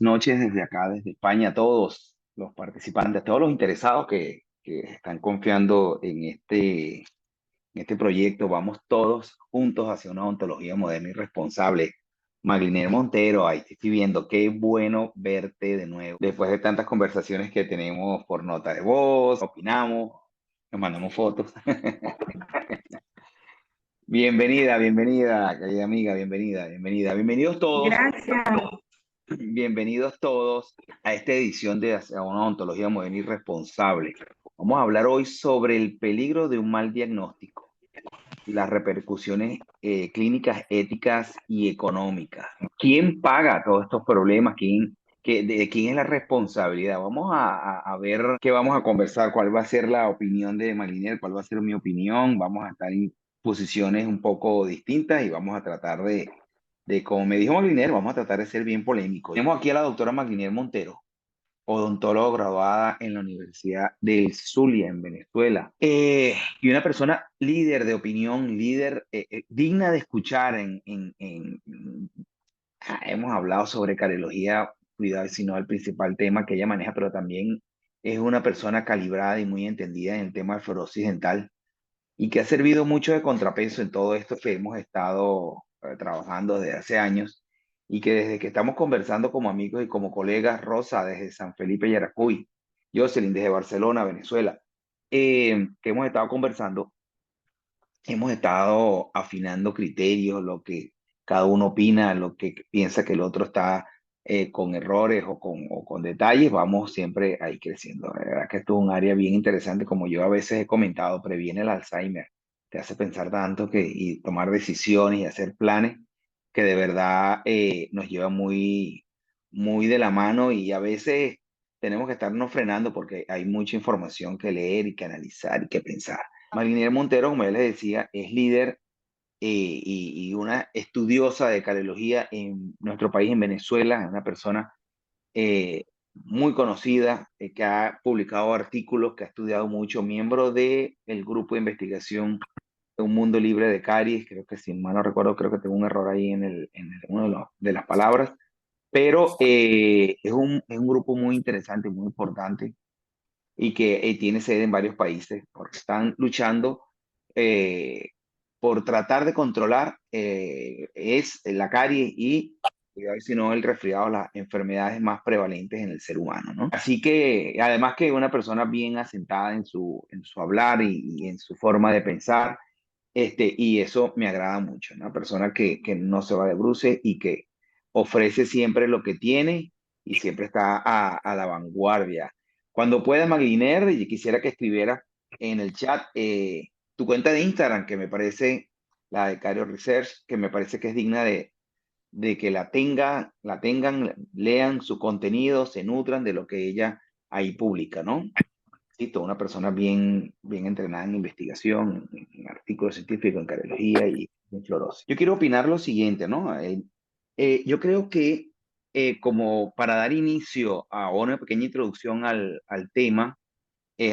noches desde acá, desde España, a todos los participantes, a todos los interesados que están confiando en este proyecto. Vamos todos juntos hacia una ontología moderna y responsable. Magliner Montero, ahí te estoy viendo, qué bueno verte de nuevo. Después de tantas conversaciones que tenemos por nota de voz, opinamos, nos mandamos fotos. Bienvenida, bienvenida, querida amiga, bienvenida, bienvenida. Bienvenidos todos. Gracias. Bienvenidos todos a esta edición de Hacia una ontología moderna y responsable. Vamos a hablar hoy sobre el peligro de un mal diagnóstico y las repercusiones clínicas, éticas y económicas. ¿Quién paga todos estos problemas? ¿De quién es la responsabilidad? Vamos a ver qué vamos a conversar, cuál va a ser la opinión de Maliner, cuál va a ser mi opinión. Vamos a estar en posiciones un poco distintas y vamos a tratar como me dijo Maglinier, vamos a tratar de ser bien polémicos. Tenemos aquí a la doctora Maglinier Montero, odontóloga graduada en la Universidad del Zulia, en Venezuela, y una persona líder de opinión, líder digna de escuchar hemos hablado sobre cardiología, cuidado, si no el principal tema que ella maneja, pero también es una persona calibrada y muy entendida en el tema de fibrosis dental y que ha servido mucho de contrapeso en todo esto que hemos estado trabajando desde hace años y que desde que estamos conversando como amigos y como colegas, Rosa desde San Felipe Yaracuy, Jocelyn desde Barcelona, Venezuela, que hemos estado conversando, hemos estado afinando criterios, lo que cada uno opina, lo que piensa que el otro está con errores o con detalles, vamos siempre ahí creciendo. La verdad que esto es un área bien interesante, como yo a veces he comentado, previene el Alzheimer, te hace pensar tanto y tomar decisiones y hacer planes que de verdad nos lleva muy de la mano y a veces tenemos que estarnos frenando porque hay mucha información que leer y que analizar y que pensar. Marinera Montero, como ya les decía, es líder y una estudiosa de cardiología en nuestro país, en Venezuela, es una persona eh, muy conocida, que ha publicado artículos, que ha estudiado mucho, miembro del grupo de investigación de Un Mundo Libre de Caries, creo que si mal no recuerdo, creo que tengo un error ahí uno de las palabras, pero es un grupo muy interesante, muy importante y que tiene sede en varios países porque están luchando eh, por tratar de controlar es la caries y a ver si no el resfriado, las enfermedades más prevalentes en el ser humano, ¿no? Así que además que una persona bien asentada en su hablar y en su forma de pensar, y eso me agrada mucho, una persona que no se va de bruces y que ofrece siempre lo que tiene y siempre está a la vanguardia. Cuando pueda, Magliner, y quisiera que escribiera en el chat tu cuenta de Instagram, que me parece, la de Cario Research, que me parece que es digna de que la tengan, lean su contenido, se nutran de lo que ella ahí publica, ¿no? Sí, toda una persona bien entrenada en investigación, en artículos científicos, en cardiología y en fluorosis. Yo quiero opinar lo siguiente, ¿no? Yo creo que como para dar inicio a una pequeña introducción al tema,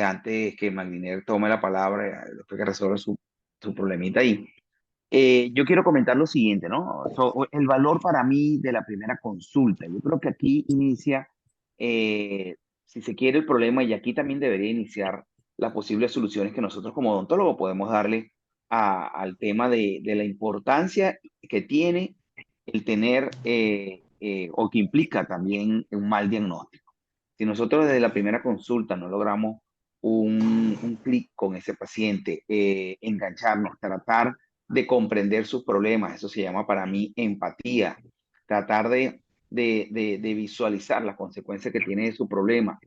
antes que Magliner tome la palabra, después que resuelva su problemita ahí, yo quiero comentar lo siguiente, ¿no? El valor para mí de la primera consulta. Yo creo que aquí inicia, si se quiere, el problema y aquí también debería iniciar las posibles soluciones que nosotros como odontólogos podemos darle al tema de la importancia que tiene el tener o que implica también un mal diagnóstico. Si nosotros desde la primera consulta no logramos un clic con ese paciente, engancharnos, tratar de comprender sus problemas, eso se llama para mí empatía, tratar de visualizar las consecuencias que tiene de su problema.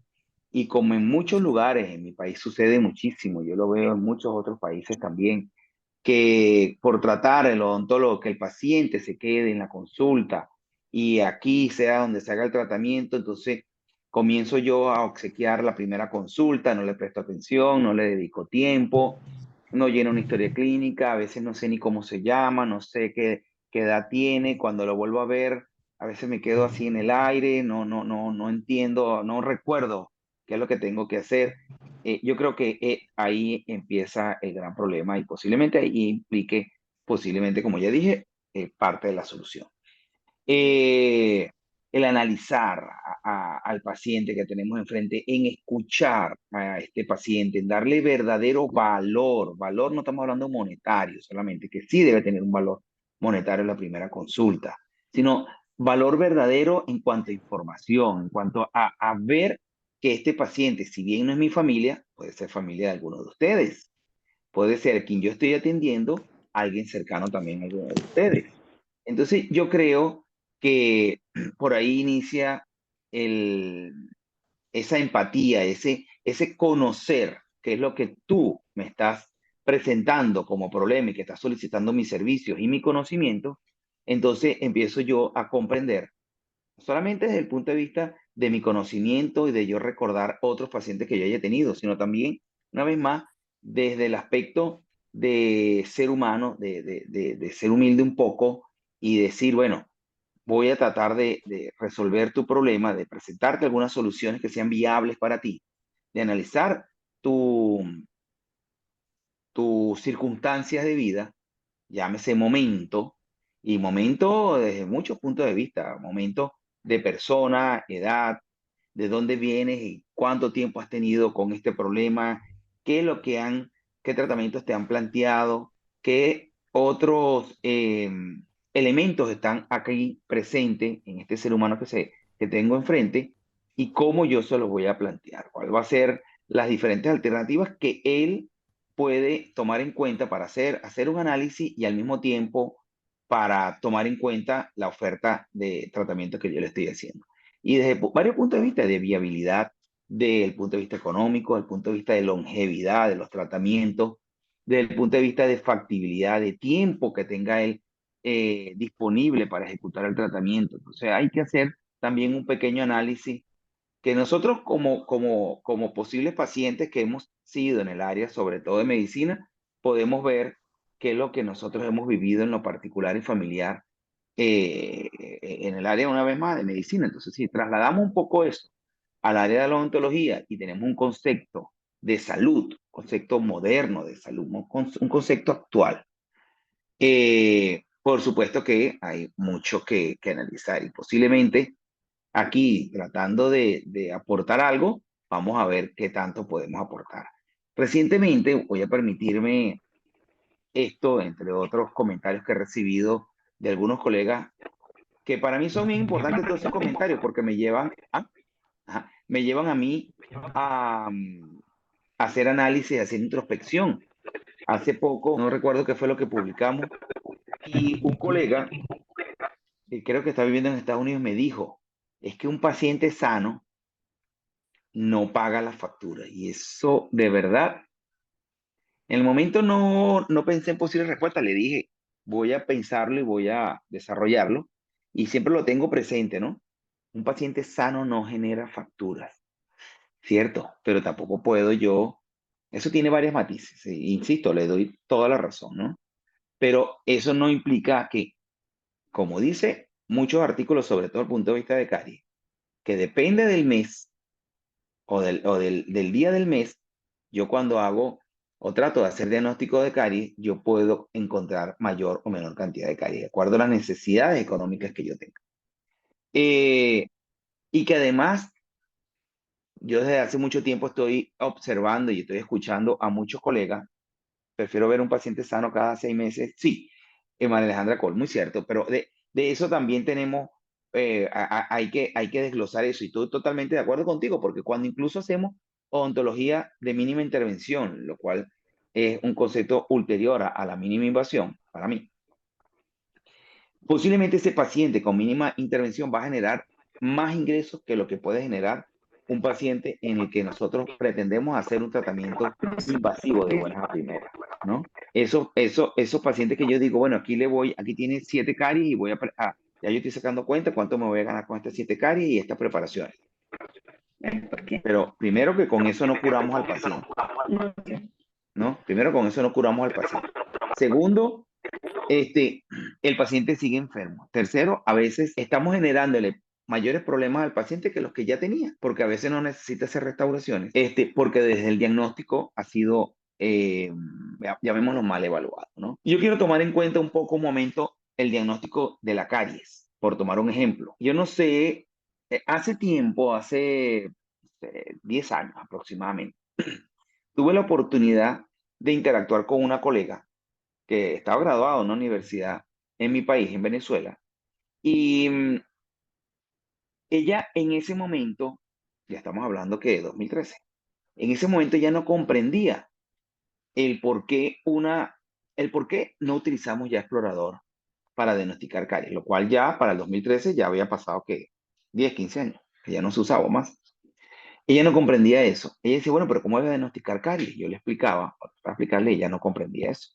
Y como en muchos lugares, en mi país sucede muchísimo, yo lo veo en muchos otros países también, que por tratar el odontólogo, que el paciente se quede en la consulta y aquí sea donde se haga el tratamiento, entonces comienzo yo a obsequiar la primera consulta, no le presto atención, no le dedico tiempo, no lleno una historia clínica, a veces no sé ni cómo se llama, no sé qué edad tiene, cuando lo vuelvo a ver, a veces me quedo así en el aire, no entiendo, no recuerdo qué es lo que tengo que hacer. Yo creo que ahí empieza el gran problema y posiblemente ahí implique, posiblemente, como ya dije, parte de la solución. Eh, el analizar al paciente que tenemos enfrente, en escuchar a este paciente, en darle verdadero valor. Valor no estamos hablando monetario solamente, que sí debe tener un valor monetario en la primera consulta, sino valor verdadero en cuanto a información, en cuanto a ver que este paciente, si bien no es mi familia, puede ser familia de alguno de ustedes. Puede ser quien yo estoy atendiendo, alguien cercano también a alguno de ustedes. Entonces, yo creo que por ahí inicia el, esa empatía, ese conocer qué es lo que tú me estás presentando como problema y que estás solicitando mis servicios y mi conocimiento. Entonces empiezo yo a comprender, solamente desde el punto de vista de mi conocimiento y de yo recordar otros pacientes que yo haya tenido, sino también, una vez más, desde el aspecto de ser humano, de ser humilde un poco y decir, bueno, voy a tratar de resolver tu problema, de presentarte algunas soluciones que sean viables para ti, de analizar tu, tus circunstancias de vida, llámese momento, y momento desde muchos puntos de vista, momento de persona, edad, de dónde vienes y cuánto tiempo has tenido con este problema, qué es lo que han, qué tratamientos te han planteado, qué otros elementos están aquí presentes en este ser humano que tengo enfrente y cómo yo se los voy a plantear, cuál va a ser las diferentes alternativas que él puede tomar en cuenta para hacer un análisis y al mismo tiempo para tomar en cuenta la oferta de tratamiento que yo le estoy haciendo. Y desde varios puntos de vista, de viabilidad, del punto de vista económico, del punto de vista de longevidad de los tratamientos, del punto de vista de factibilidad, de tiempo que tenga él disponible para ejecutar el tratamiento. Entonces hay que hacer también un pequeño análisis que nosotros como posibles pacientes que hemos sido en el área, sobre todo de medicina, podemos ver qué es lo que nosotros hemos vivido en lo particular y familiar en el área, una vez más, de medicina. Entonces, si trasladamos un poco eso al área de la odontología y tenemos un concepto de salud, concepto moderno de salud, un concepto actual, por supuesto que hay mucho que analizar y posiblemente aquí tratando de aportar algo, vamos a ver qué tanto podemos aportar. Recientemente, voy a permitirme esto, entre otros comentarios que he recibido de algunos colegas, que para mí son bien importantes todos esos comentarios porque me llevan a mí a, a hacer análisis, a hacer introspección. Hace poco, no recuerdo qué fue lo que publicamos, y un colega, que creo que está viviendo en Estados Unidos, me dijo, es que un paciente sano no paga la factura. Y eso, de verdad, en el momento no pensé en posibles respuestas, le dije, voy a pensarlo y voy a desarrollarlo. Y siempre lo tengo presente, ¿no? Un paciente sano no genera facturas, ¿cierto? Pero tampoco puedo yo, eso tiene varios matices, insisto, le doy toda la razón, ¿no? Pero eso no implica que, como dice muchos artículos, sobre todo desde el punto de vista de caries, que depende del mes del día del mes, yo cuando hago o trato de hacer diagnóstico de caries, yo puedo encontrar mayor o menor cantidad de caries, de acuerdo a las necesidades económicas que yo tenga. Eh, y que además, yo desde hace mucho tiempo estoy observando y estoy escuchando a muchos colegas, prefiero ver un paciente sano cada 6 meses, sí, María Alejandra Col, muy cierto, pero de eso también tenemos, hay que desglosar eso y estoy totalmente de acuerdo contigo, porque cuando incluso hacemos odontología de mínima intervención, lo cual es un concepto ulterior a la mínima invasión, para mí, posiblemente ese paciente con mínima intervención va a generar más ingresos que lo que puede generar un paciente en el que nosotros pretendemos hacer un tratamiento invasivo de buenas a primeras, ¿no? Esos pacientes que yo digo, bueno, aquí tiene 7 caries y ya yo estoy sacando cuenta cuánto me voy a ganar con estas 7 caries y estas preparaciones. ¿Por qué? Pero primero que con eso no curamos al paciente, No, ¿no? Primero con eso no curamos al paciente. Segundo, el paciente sigue enfermo. Tercero, a veces estamos generándole mayores problemas al paciente que los que ya tenía, porque a veces no necesita hacer restauraciones, porque desde el diagnóstico ha sido, llamémoslo mal evaluado, ¿no? Yo quiero tomar en cuenta un poco un momento el diagnóstico de la caries. por tomar un ejemplo. Yo no sé, hace tiempo, hace 10 años aproximadamente, tuve la oportunidad de interactuar con una colega que estaba graduada en una universidad en mi país, en Venezuela, y ella en ese momento, ya estamos hablando que de 2013, en ese momento ya no comprendía el por qué el por qué no utilizamos ya explorador para diagnosticar caries, lo cual ya para el 2013 ya había pasado que 10, 15 años, que ya no se usaba más. Ella no comprendía eso. Ella decía, bueno, pero ¿cómo voy a diagnosticar caries? Yo le explicaba, para explicarle, ella no comprendía eso.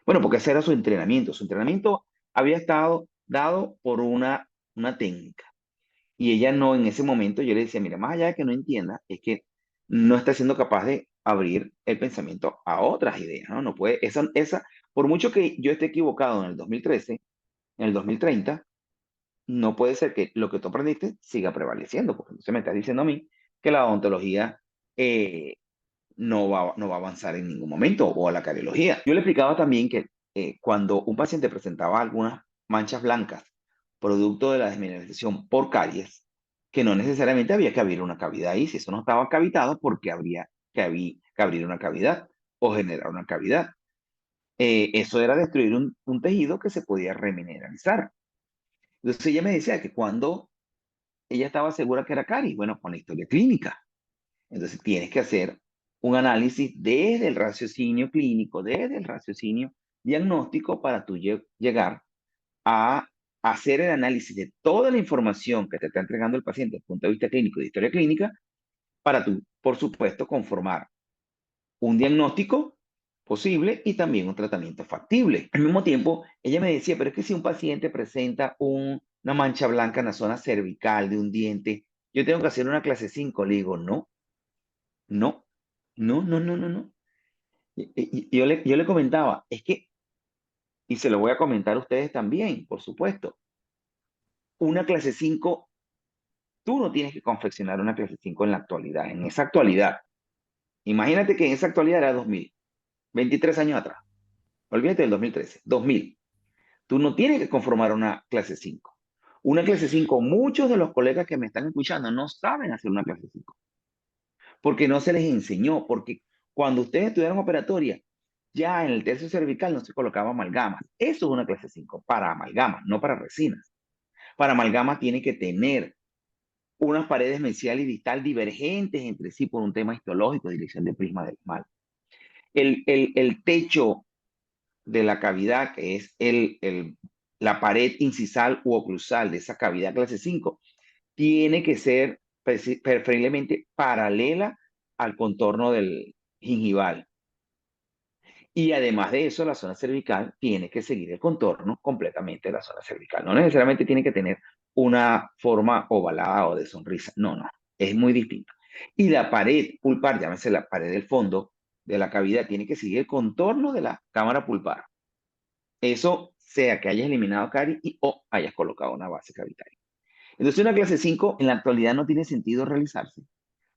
Bueno, porque ese era su entrenamiento. Su entrenamiento había estado dado por una técnica. Y ella no, en ese momento yo le decía, mira, más allá de que no entienda, es que no está siendo capaz de abrir el pensamiento a otras ideas, ¿no? No puede, por mucho que yo esté equivocado en el 2013, en el 2030, no puede ser que lo que tú aprendiste siga prevaleciendo, porque entonces me estás diciendo a mí que la odontología no va a avanzar en ningún momento, o a la cariología. Yo le explicaba también que cuando un paciente presentaba algunas manchas blancas, producto de la desmineralización por caries, que no necesariamente había que abrir una cavidad ahí, si eso no estaba cavitado, porque habría que abrir una cavidad o generar una cavidad. Eso era destruir un tejido que se podía remineralizar. Entonces ella me decía que cuando ella estaba segura que era caries, bueno, con la historia clínica. Entonces tienes que hacer un análisis desde el raciocinio clínico, desde el raciocinio diagnóstico para tú llegar a hacer el análisis de toda la información que te está entregando el paciente desde el punto de vista clínico y de historia clínica para tú, por supuesto, conformar un diagnóstico posible y también un tratamiento factible. Al mismo tiempo, ella me decía, pero es que si un paciente presenta una mancha blanca en la zona cervical de un diente, yo tengo que hacer una clase 5. Le digo, no, no, no, no, no, no, no. Y yo le comentaba, es que, y se lo voy a comentar a ustedes también, por supuesto, una clase 5, tú no tienes que confeccionar una clase 5 en la actualidad, en esa actualidad. Imagínate que en esa actualidad era 2000, 23 años atrás. Olvídate del 2013, 2000. Tú no tienes que conformar una clase 5. Una clase 5, muchos de los colegas que me están escuchando no saben hacer una clase 5, porque no se les enseñó, porque cuando ustedes estudiaron operatoria, ya en el tercio cervical no se colocaba amalgamas. Eso es una clase 5 para amalgamas, no para resinas. Para amalgamas tiene que tener unas paredes mesial y distal divergentes entre sí por un tema histológico, dirección de prisma del mal. El techo de la cavidad, que es la pared incisal u oclusal de esa cavidad clase 5, tiene que ser preferiblemente paralela al contorno del gingival. Y además de eso, la zona cervical tiene que seguir el contorno completamente de la zona cervical. No necesariamente tiene que tener una forma ovalada o de sonrisa. No, no, es muy distinto. Y la pared pulpar, llámese la pared del fondo de la cavidad, tiene que seguir el contorno de la cámara pulpar. Eso sea que hayas eliminado caries o hayas colocado una base cavitaria. Entonces, una clase 5 en la actualidad no tiene sentido realizarse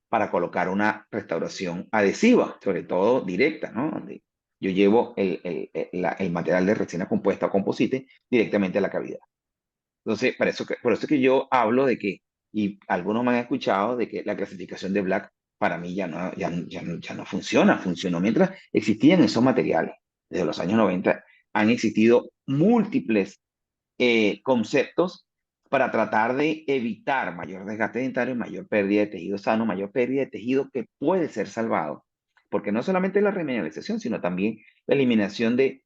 para colocar una restauración adhesiva, sobre todo directa, ¿no? Donde yo llevo el material de resina compuesta o composite directamente a la cavidad. Entonces, por eso que yo hablo de que, y algunos me han escuchado, de que la clasificación de Black para mí ya no funciona. Funcionó mientras existían esos materiales. Desde los años 90 han existido múltiples conceptos para tratar de evitar mayor desgaste dentario, mayor pérdida de tejido sano, mayor pérdida de tejido que puede ser salvado. Porque no solamente la remineralización, sino también la eliminación de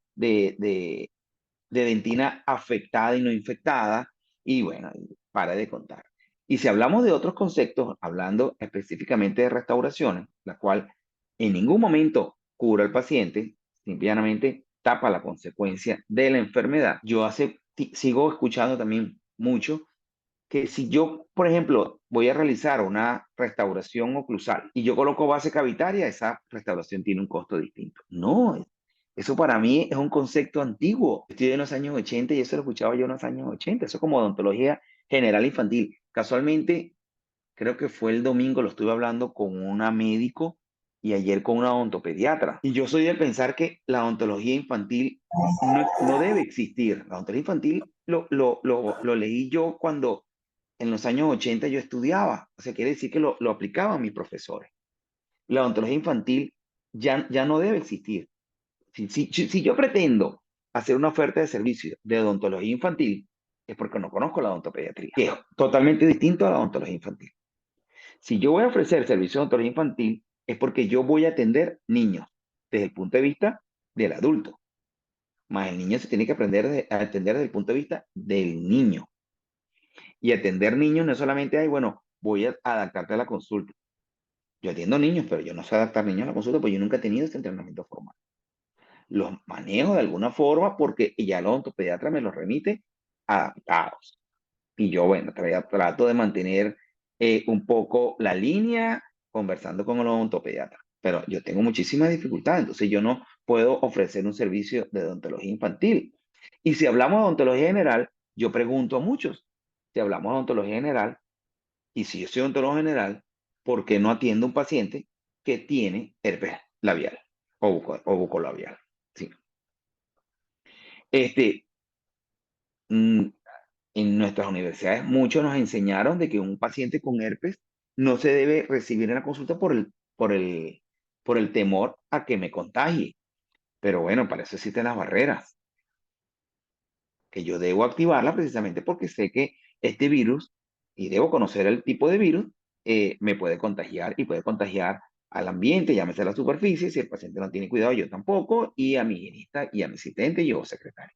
dentina afectada y no infectada. Y bueno, para de contar. Y si hablamos de otros conceptos, hablando específicamente de restauraciones, la cual en ningún momento cura al paciente, simplemente tapa la consecuencia de la enfermedad. Sigo escuchando también mucho que si yo, por ejemplo, voy a realizar una restauración oclusal y yo coloco base cavitaria, esa restauración tiene un costo distinto. No, eso para mí es un concepto antiguo. Estoy de los años 80 y eso lo escuchaba yo en los años 80. Eso es como odontología general infantil. Casualmente, creo que fue el domingo, lo estuve hablando con una médico y ayer con una odontopediatra. Y yo soy de pensar que la odontología infantil no debe existir. La odontología infantil lo leí yo cuando en los años 80 yo estudiaba. O sea, quiere decir que lo aplicaban mis profesores. La odontología infantil ya no debe existir. Si yo pretendo hacer una oferta de servicio de odontología infantil, es porque no conozco la odontopediatría, que es totalmente distinto a la odontología infantil. Si yo voy a ofrecer servicio de odontología infantil, es porque yo voy a atender niños desde el punto de vista del adulto. Más el niño se tiene que aprender a atender desde el punto de vista del niño. Y atender niños no es solamente, ay, bueno, voy a adaptarte a la consulta. Yo atiendo niños, pero yo no sé adaptar niños a la consulta porque yo nunca he tenido este entrenamiento formal. Los manejo de alguna forma porque ya el odontopediatra me los remite adaptados. Y yo, bueno, trato de mantener un poco la línea conversando con el odontopediatra. Pero yo tengo muchísimas dificultades, entonces yo no puedo ofrecer un servicio de odontología infantil. Y si hablamos de odontología general, yo pregunto a muchos, si hablamos de odontología general, y si yo soy odontólogo general, ¿por qué no atiendo a un paciente que tiene herpes labial o bucolabial? Sí. Este, mm, en nuestras universidades muchos nos enseñaron de que un paciente con herpes no se debe recibir en la consulta por el temor a que me contagie. Pero bueno, para eso existen las barreras, que yo debo activarla precisamente porque sé que este virus, y debo conocer el tipo de virus, me puede contagiar y puede contagiar al ambiente, llámese a la superficie, si el paciente no tiene cuidado, yo tampoco, y a mi higienista y a mi asistente y o secretario,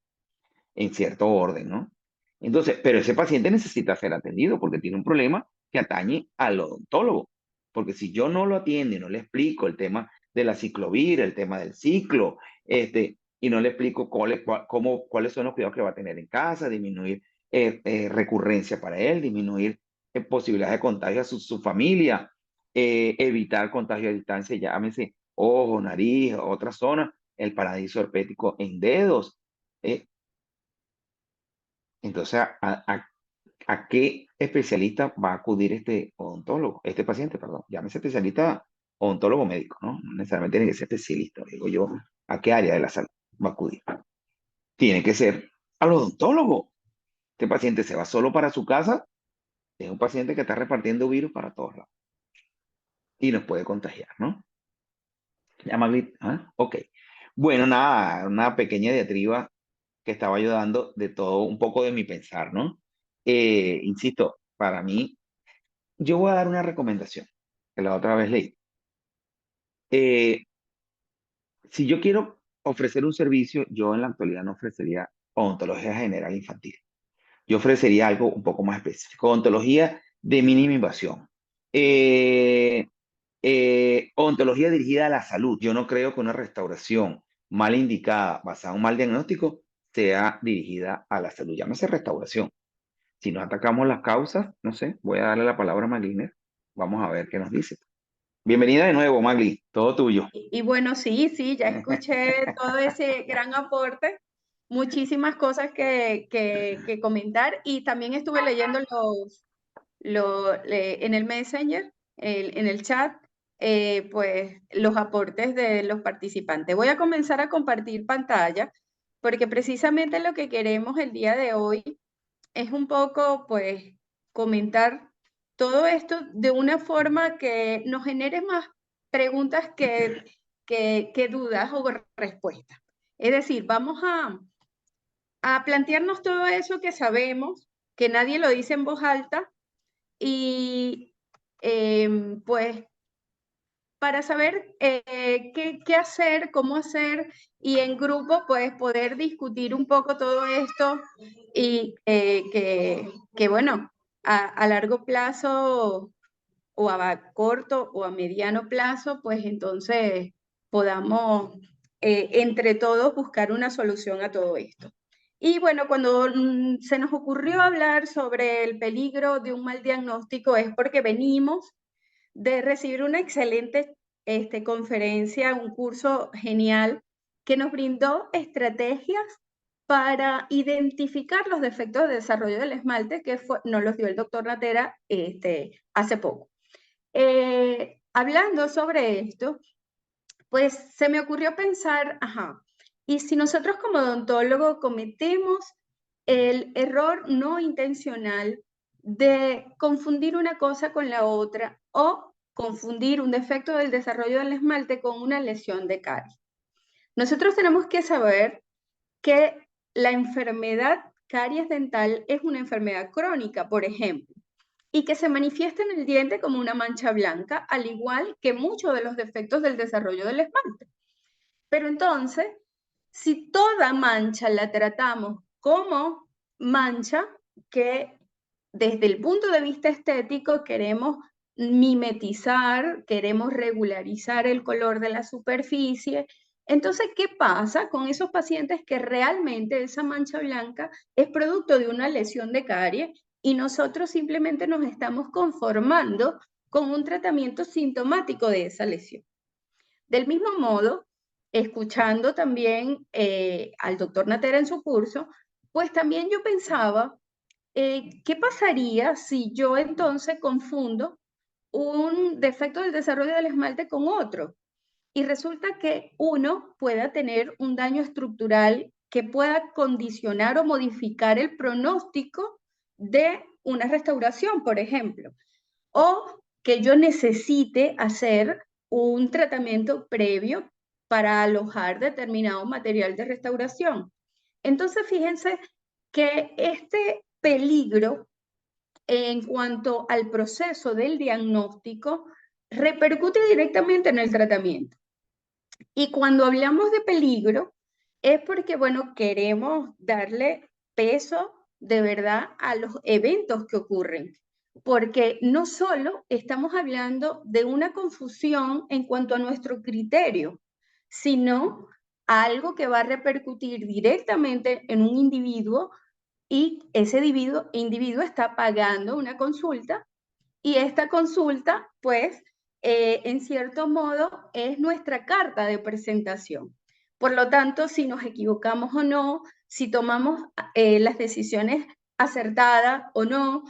en cierto orden, ¿no? Entonces, pero ese paciente necesita ser atendido porque tiene un problema que atañe al odontólogo. Porque si yo no lo atiendo y no le explico el tema de la ciclovir, el tema del ciclo, y no le explico cuáles son los cuidados que va a tener en casa, disminuir recurrencia para él, disminuir posibilidades de contagio a su familia, evitar contagio a distancia, llámese ojo, nariz, otra zona, el paradiso herpético en dedos. eh, entonces, ¿a qué especialista va a acudir este odontólogo, este paciente, perdón? Llámese especialista odontólogo médico, ¿no? No necesariamente tiene que ser especialista, digo yo, ¿a qué área de la salud va a acudir? Tiene que ser al odontólogo. Este paciente se va solo para su casa, es un paciente que está repartiendo virus para todos lados y nos puede contagiar, ¿no? Llama ¿ah? Ok. Bueno, nada, una pequeña diatriba que estaba ayudando de todo, un poco de mi pensar, ¿no? Insisto, para mí, yo voy a dar una recomendación, que la otra vez leí. Eh, si yo quiero ofrecer un servicio, yo en la actualidad no ofrecería odontología general infantil. Yo ofrecería algo un poco más específico, odontología de mínima invasión. Eh, odontología dirigida a la salud. Yo no creo que una restauración mal indicada, basada en un mal diagnóstico, sea dirigida a la salud. Llámese restauración. Si nos atacamos las causas, no sé, voy a darle la palabra a Magliner. Vamos a ver qué nos dice. Bienvenida de nuevo, Magli. Todo tuyo. Y bueno, sí, sí, ya escuché todo ese gran aporte, muchísimas cosas que comentar y también estuve leyendo en el Messenger, en el chat, pues los aportes de los participantes. Voy a comenzar a compartir pantalla porque precisamente lo que queremos el día de hoy es un poco, pues, comentar todo esto de una forma que nos genere más preguntas que dudas o respuestas. Es decir, vamos a plantearnos todo eso que sabemos, que nadie lo dice en voz alta, y pues para saber qué hacer, cómo hacer, y en grupo pues poder discutir un poco todo esto y que bueno, a largo plazo o a corto o a mediano plazo, pues entonces podamos entre todos buscar una solución a todo esto. Y bueno, cuando se nos ocurrió hablar sobre el peligro de un mal diagnóstico es porque venimos de recibir una excelente conferencia, un curso genial que nos brindó estrategias para identificar los defectos de desarrollo del esmalte que nos los dio el doctor Natera hace poco. Hablando sobre esto, pues se me ocurrió pensar, ajá, y si nosotros como odontólogo cometemos el error no intencional de confundir una cosa con la otra o confundir un defecto del desarrollo del esmalte con una lesión de caries. Nosotros tenemos que saber que la enfermedad caries dental es una enfermedad crónica, por ejemplo, y que se manifiesta en el diente como una mancha blanca, al igual que muchos de los defectos del desarrollo del esmalte. Pero entonces, si toda mancha la tratamos como mancha que desde el punto de vista estético queremos mimetizar, queremos regularizar el color de la superficie, entonces, ¿qué pasa con esos pacientes que realmente esa mancha blanca es producto de una lesión de caries y nosotros simplemente nos estamos conformando con un tratamiento sintomático de esa lesión? Del mismo modo, escuchando también al doctor Natera en su curso, pues también yo pensaba, ¿qué pasaría si yo entonces confundo un defecto del desarrollo del esmalte con otro? Y resulta que uno pueda tener un daño estructural que pueda condicionar o modificar el pronóstico de una restauración, por ejemplo, o que yo necesite hacer un tratamiento previo para alojar determinado material de restauración. Entonces, fíjense que este peligro en cuanto al proceso del diagnóstico repercute directamente en el tratamiento. Y cuando hablamos de peligro, es porque, bueno, queremos darle peso de verdad a los eventos que ocurren, porque no solo estamos hablando de una confusión en cuanto a nuestro criterio, sino algo que va a repercutir directamente en un individuo y ese individuo está pagando una consulta y esta consulta, pues, en cierto modo, es nuestra carta de presentación. Por lo tanto, si nos equivocamos o no, si tomamos las decisiones acertadas o no,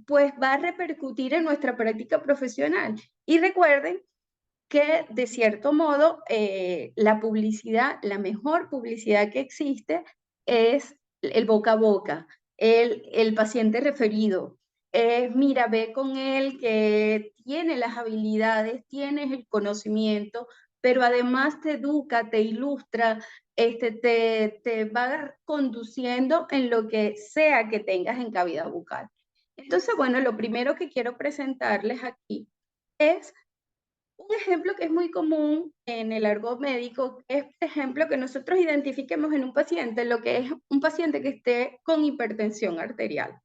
pues va a repercutir en nuestra práctica profesional. Y recuerden que, de cierto modo, la publicidad, la mejor publicidad que existe es el boca a boca, el paciente referido. Mira, ve con él que tiene las habilidades, tienes el conocimiento, pero además te educa, te ilustra, te va conduciendo en lo que sea que tengas en cavidad bucal. Entonces, bueno, lo primero que quiero presentarles aquí es un ejemplo que es muy común en el argot médico es, por ejemplo, que nosotros identifiquemos en un paciente lo que es un paciente que esté con hipertensión arterial.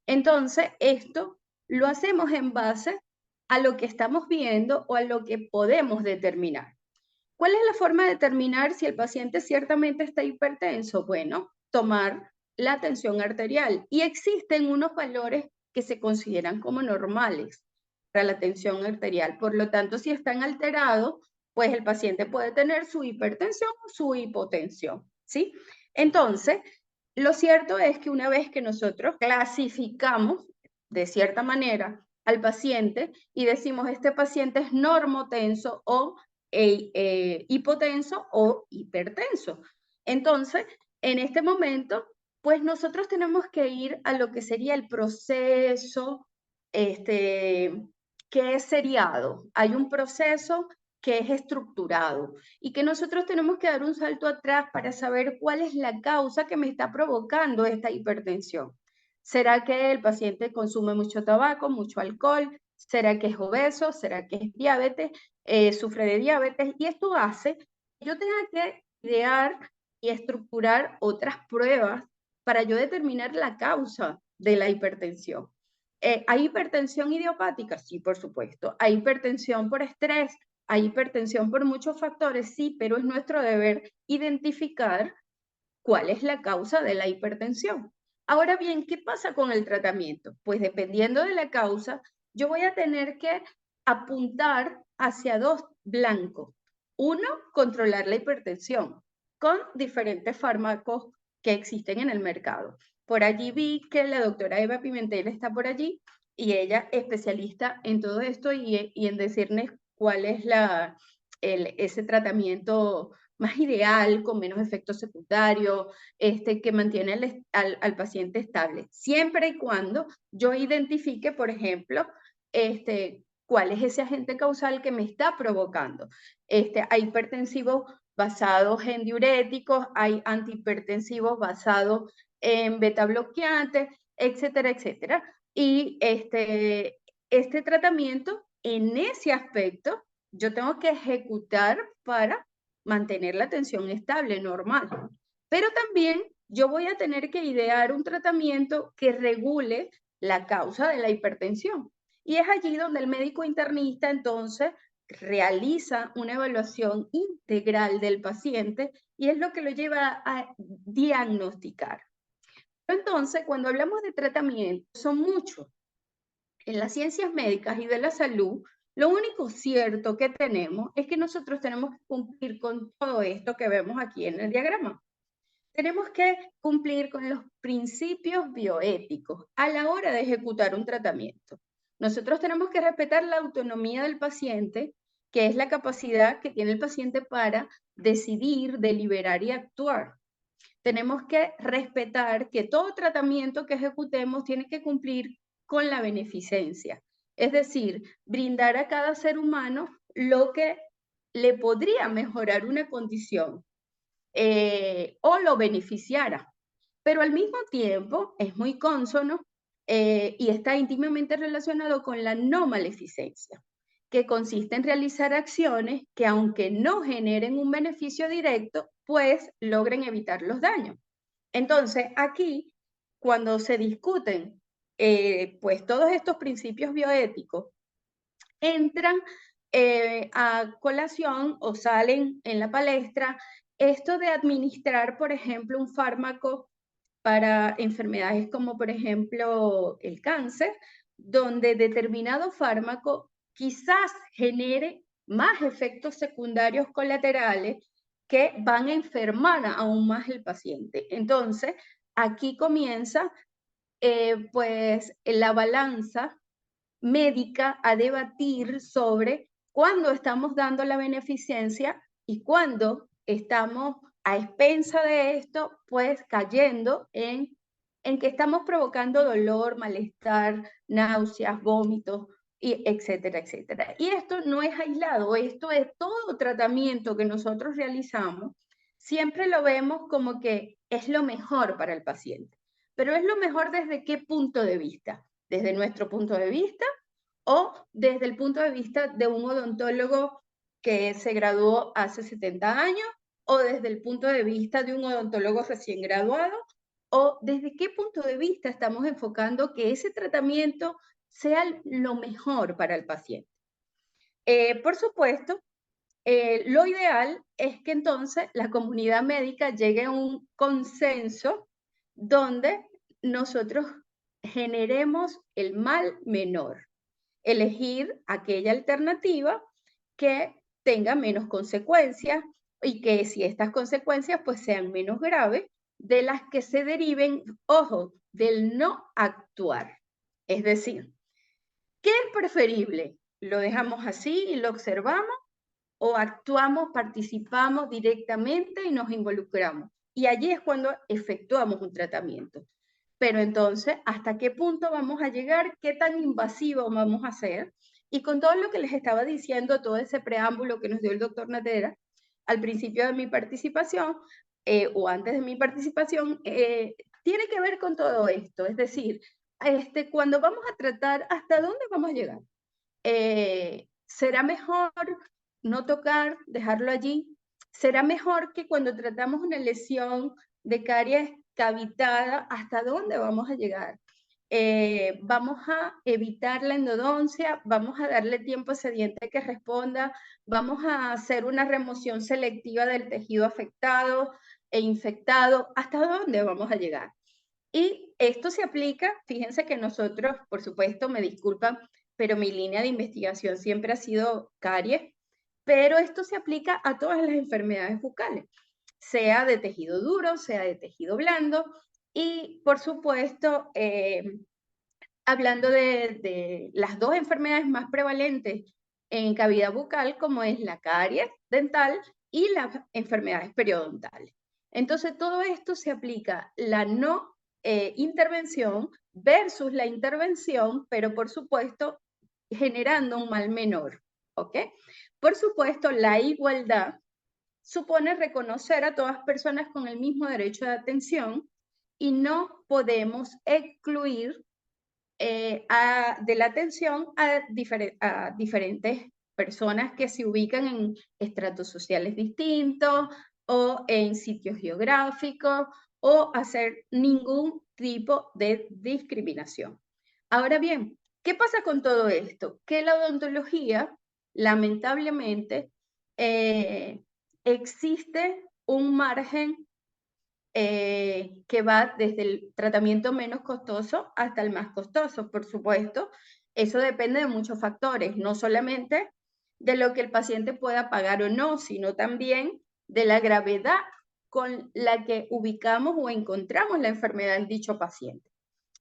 Entonces, esto lo hacemos en base a lo que estamos viendo o a lo que podemos determinar. ¿Cuál es la forma de determinar si el paciente ciertamente está hipertenso? Bueno, tomar la tensión arterial. Y existen unos valores que se consideran como normales para la tensión arterial. Por lo tanto, si están alterados, pues el paciente puede tener su hipertensión o su hipotensión, ¿sí? Entonces, lo cierto es que una vez que nosotros clasificamos de cierta manera al paciente y decimos este paciente es normotenso o hipotenso o hipertenso. Entonces, en este momento, pues nosotros tenemos que ir a lo que sería el proceso que es seriado. Hay un proceso que es estructurado y que nosotros tenemos que dar un salto atrás para saber cuál es la causa que me está provocando esta hipertensión. ¿Será que el paciente consume mucho tabaco, mucho alcohol? ¿Será que es obeso? ¿Será que es diabetes? Sufre de diabetes? Y esto hace que yo tenga que idear y estructurar otras pruebas para yo determinar la causa de la hipertensión. ¿Hay hipertensión idiopática? Sí, por supuesto. ¿Hay hipertensión por estrés? ¿Hay hipertensión por muchos factores? Sí, pero es nuestro deber identificar cuál es la causa de la hipertensión. Ahora bien, ¿qué pasa con el tratamiento? Pues dependiendo de la causa, yo voy a tener que apuntar hacia dos blancos. Uno, controlar la hipertensión con diferentes fármacos que existen en el mercado. Por allí vi que la doctora Eva Pimentel está por allí y ella especialista en todo esto y en decirnos cuál es ese tratamiento más ideal, con menos efectos secundarios, que mantiene al paciente estable, siempre y cuando yo identifique, por ejemplo, cuál es ese agente causal que me está provocando. Hay hipertensivos basados en diuréticos, hay antihipertensivos basados en beta bloqueantes, etcétera, etcétera. Y este tratamiento, en ese aspecto, yo tengo que ejecutar para mantener la tensión estable, normal. Pero también yo voy a tener que idear un tratamiento que regule la causa de la hipertensión. Y es allí donde el médico internista entonces realiza una evaluación integral del paciente y es lo que lo lleva a diagnosticar. Entonces, cuando hablamos de tratamiento, son muchos. En las ciencias médicas y de la salud, lo único cierto que tenemos es que nosotros tenemos que cumplir con todo esto que vemos aquí en el diagrama. Tenemos que cumplir con los principios bioéticos a la hora de ejecutar un tratamiento. Nosotros tenemos que respetar la autonomía del paciente, que es la capacidad que tiene el paciente para decidir, deliberar y actuar. Tenemos que respetar que todo tratamiento que ejecutemos tiene que cumplir con la beneficencia, es decir, brindar a cada ser humano lo que le podría mejorar una condición o lo beneficiara. Pero al mismo tiempo es muy cónsono y está íntimamente relacionado con la no maleficencia, que consiste en realizar acciones que aunque no generen un beneficio directo, pues logren evitar los daños. Entonces, aquí, cuando se discuten pues todos estos principios bioéticos, entran a colación o salen en la palestra esto de administrar, por ejemplo, un fármaco para enfermedades como, por ejemplo, el cáncer, donde determinado fármaco quizás genere más efectos secundarios colaterales que van a enfermar aún más el paciente. Entonces, aquí comienza pues la balanza médica a debatir sobre cuándo estamos dando la beneficencia y cuándo estamos a expensa de esto, pues cayendo en que estamos provocando dolor, malestar, náuseas, vómitos, y etcétera, etcétera. Y esto no es aislado, esto es todo tratamiento que nosotros realizamos, siempre lo vemos como que es lo mejor para el paciente. Pero es lo mejor desde qué punto de vista. Desde nuestro punto de vista o desde el punto de vista de un odontólogo que se graduó hace 70 años, o desde el punto de vista de un odontólogo recién graduado, o desde qué punto de vista estamos enfocando que ese tratamiento sea lo mejor para el paciente. Por supuesto, lo ideal es que entonces la comunidad médica llegue a un consenso donde nosotros generemos el mal menor, elegir aquella alternativa que tenga menos consecuencias y que si estas consecuencias pues sean menos graves de las que se deriven, ojo, del no actuar. Es decir, ¿qué es preferible? ¿Lo dejamos así y lo observamos? ¿O actuamos, participamos directamente y nos involucramos? Y allí es cuando efectuamos un tratamiento. Pero entonces, ¿hasta qué punto vamos a llegar? ¿Qué tan invasivo vamos a hacer? Y con todo lo que les estaba diciendo, todo ese preámbulo que nos dio el doctor Natera al principio de mi participación, o antes de mi participación, tiene que ver con todo esto. Es decir, cuando vamos a tratar, ¿hasta dónde vamos a llegar? ¿Será mejor no tocar, dejarlo allí? ¿Será mejor que cuando tratamos una lesión de caries cavitada, hasta dónde vamos a llegar? Vamos a evitar la endodoncia, vamos a darle tiempo a ese diente que responda, vamos a hacer una remoción selectiva del tejido afectado e infectado, ¿hasta dónde vamos a llegar? Y esto se aplica, fíjense que nosotros, por supuesto, me disculpan, pero mi línea de investigación siempre ha sido caries, pero esto se aplica a todas las enfermedades bucales, sea de tejido duro, sea de tejido blando, y por supuesto, hablando de las dos enfermedades más prevalentes en cavidad bucal, como es la caries dental y las enfermedades periodontales. Entonces, todo esto se aplica la no intervención versus la intervención, pero por supuesto, generando un mal menor, ¿ok? Por supuesto, la igualdad supone reconocer a todas personas con el mismo derecho de atención y no podemos excluir de la atención a diferentes personas que se ubican en estratos sociales distintos o en sitios geográficos o hacer ningún tipo de discriminación. Ahora bien, ¿qué pasa con todo esto? Que la odontología, lamentablemente, existe un margen que va desde el tratamiento menos costoso hasta el más costoso, por supuesto. Eso depende de muchos factores, no solamente de lo que el paciente pueda pagar o no, sino también de la gravedad con la que ubicamos o encontramos la enfermedad en dicho paciente.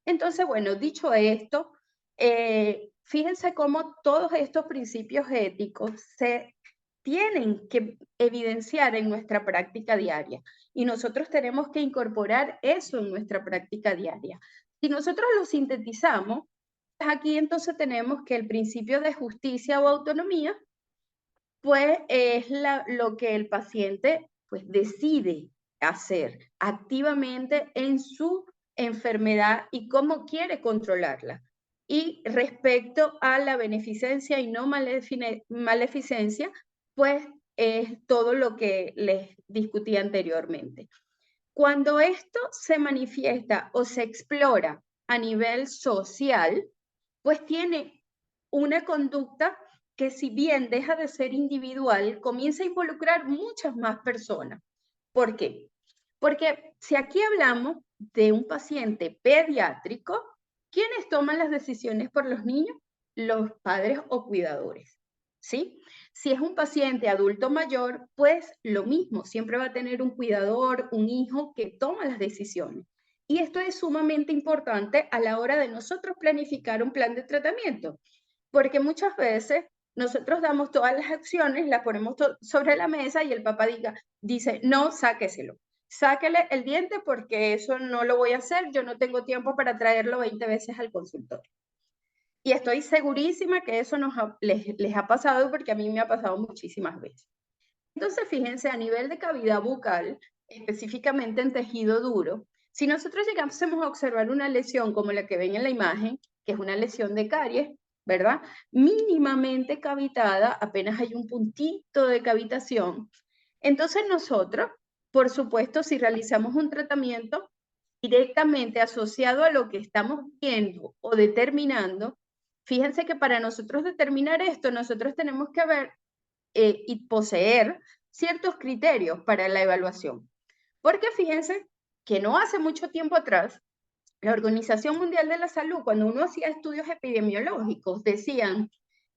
Entonces, bueno, dicho esto, fíjense cómo todos estos principios éticos se tienen que evidenciar en nuestra práctica diaria y nosotros tenemos que incorporar eso en nuestra práctica diaria. Si nosotros lo sintetizamos, pues aquí entonces tenemos que el principio de justicia o autonomía, pues es lo que el paciente pues decide hacer activamente en su enfermedad y cómo quiere controlarla. Y respecto a la beneficencia y no maleficencia, pues es todo lo que les discutí anteriormente. Cuando esto se manifiesta o se explora a nivel social, pues tiene una conducta que, si bien deja de ser individual, comienza a involucrar muchas más personas. ¿Por qué? Porque si aquí hablamos de un paciente pediátrico, ¿quiénes toman las decisiones por los niños? Los padres o cuidadores, ¿sí? Si es un paciente adulto mayor, pues lo mismo, siempre va a tener un cuidador, un hijo que toma las decisiones. Y esto es sumamente importante a la hora de nosotros planificar un plan de tratamiento, porque muchas veces nosotros damos todas las acciones, las ponemos sobre la mesa y el papá dice, no, sáqueselo. Sáquele el diente porque eso no lo voy a hacer, yo no tengo tiempo para traerlo 20 veces al consultorio. Y estoy segurísima que eso les ha pasado porque a mí me ha pasado muchísimas veces. Entonces, fíjense, a nivel de cavidad bucal, específicamente en tejido duro, si nosotros llegásemos a observar una lesión como la que ven en la imagen, que es una lesión de caries, ¿verdad? Mínimamente cavitada, apenas hay un puntito de cavitación. Entonces nosotros, por supuesto, si realizamos un tratamiento directamente asociado a lo que estamos viendo o determinando, fíjense que para nosotros determinar esto, nosotros tenemos que ver y poseer ciertos criterios para la evaluación. Porque fíjense que no hace mucho tiempo atrás, la Organización Mundial de la Salud, cuando uno hacía estudios epidemiológicos, decían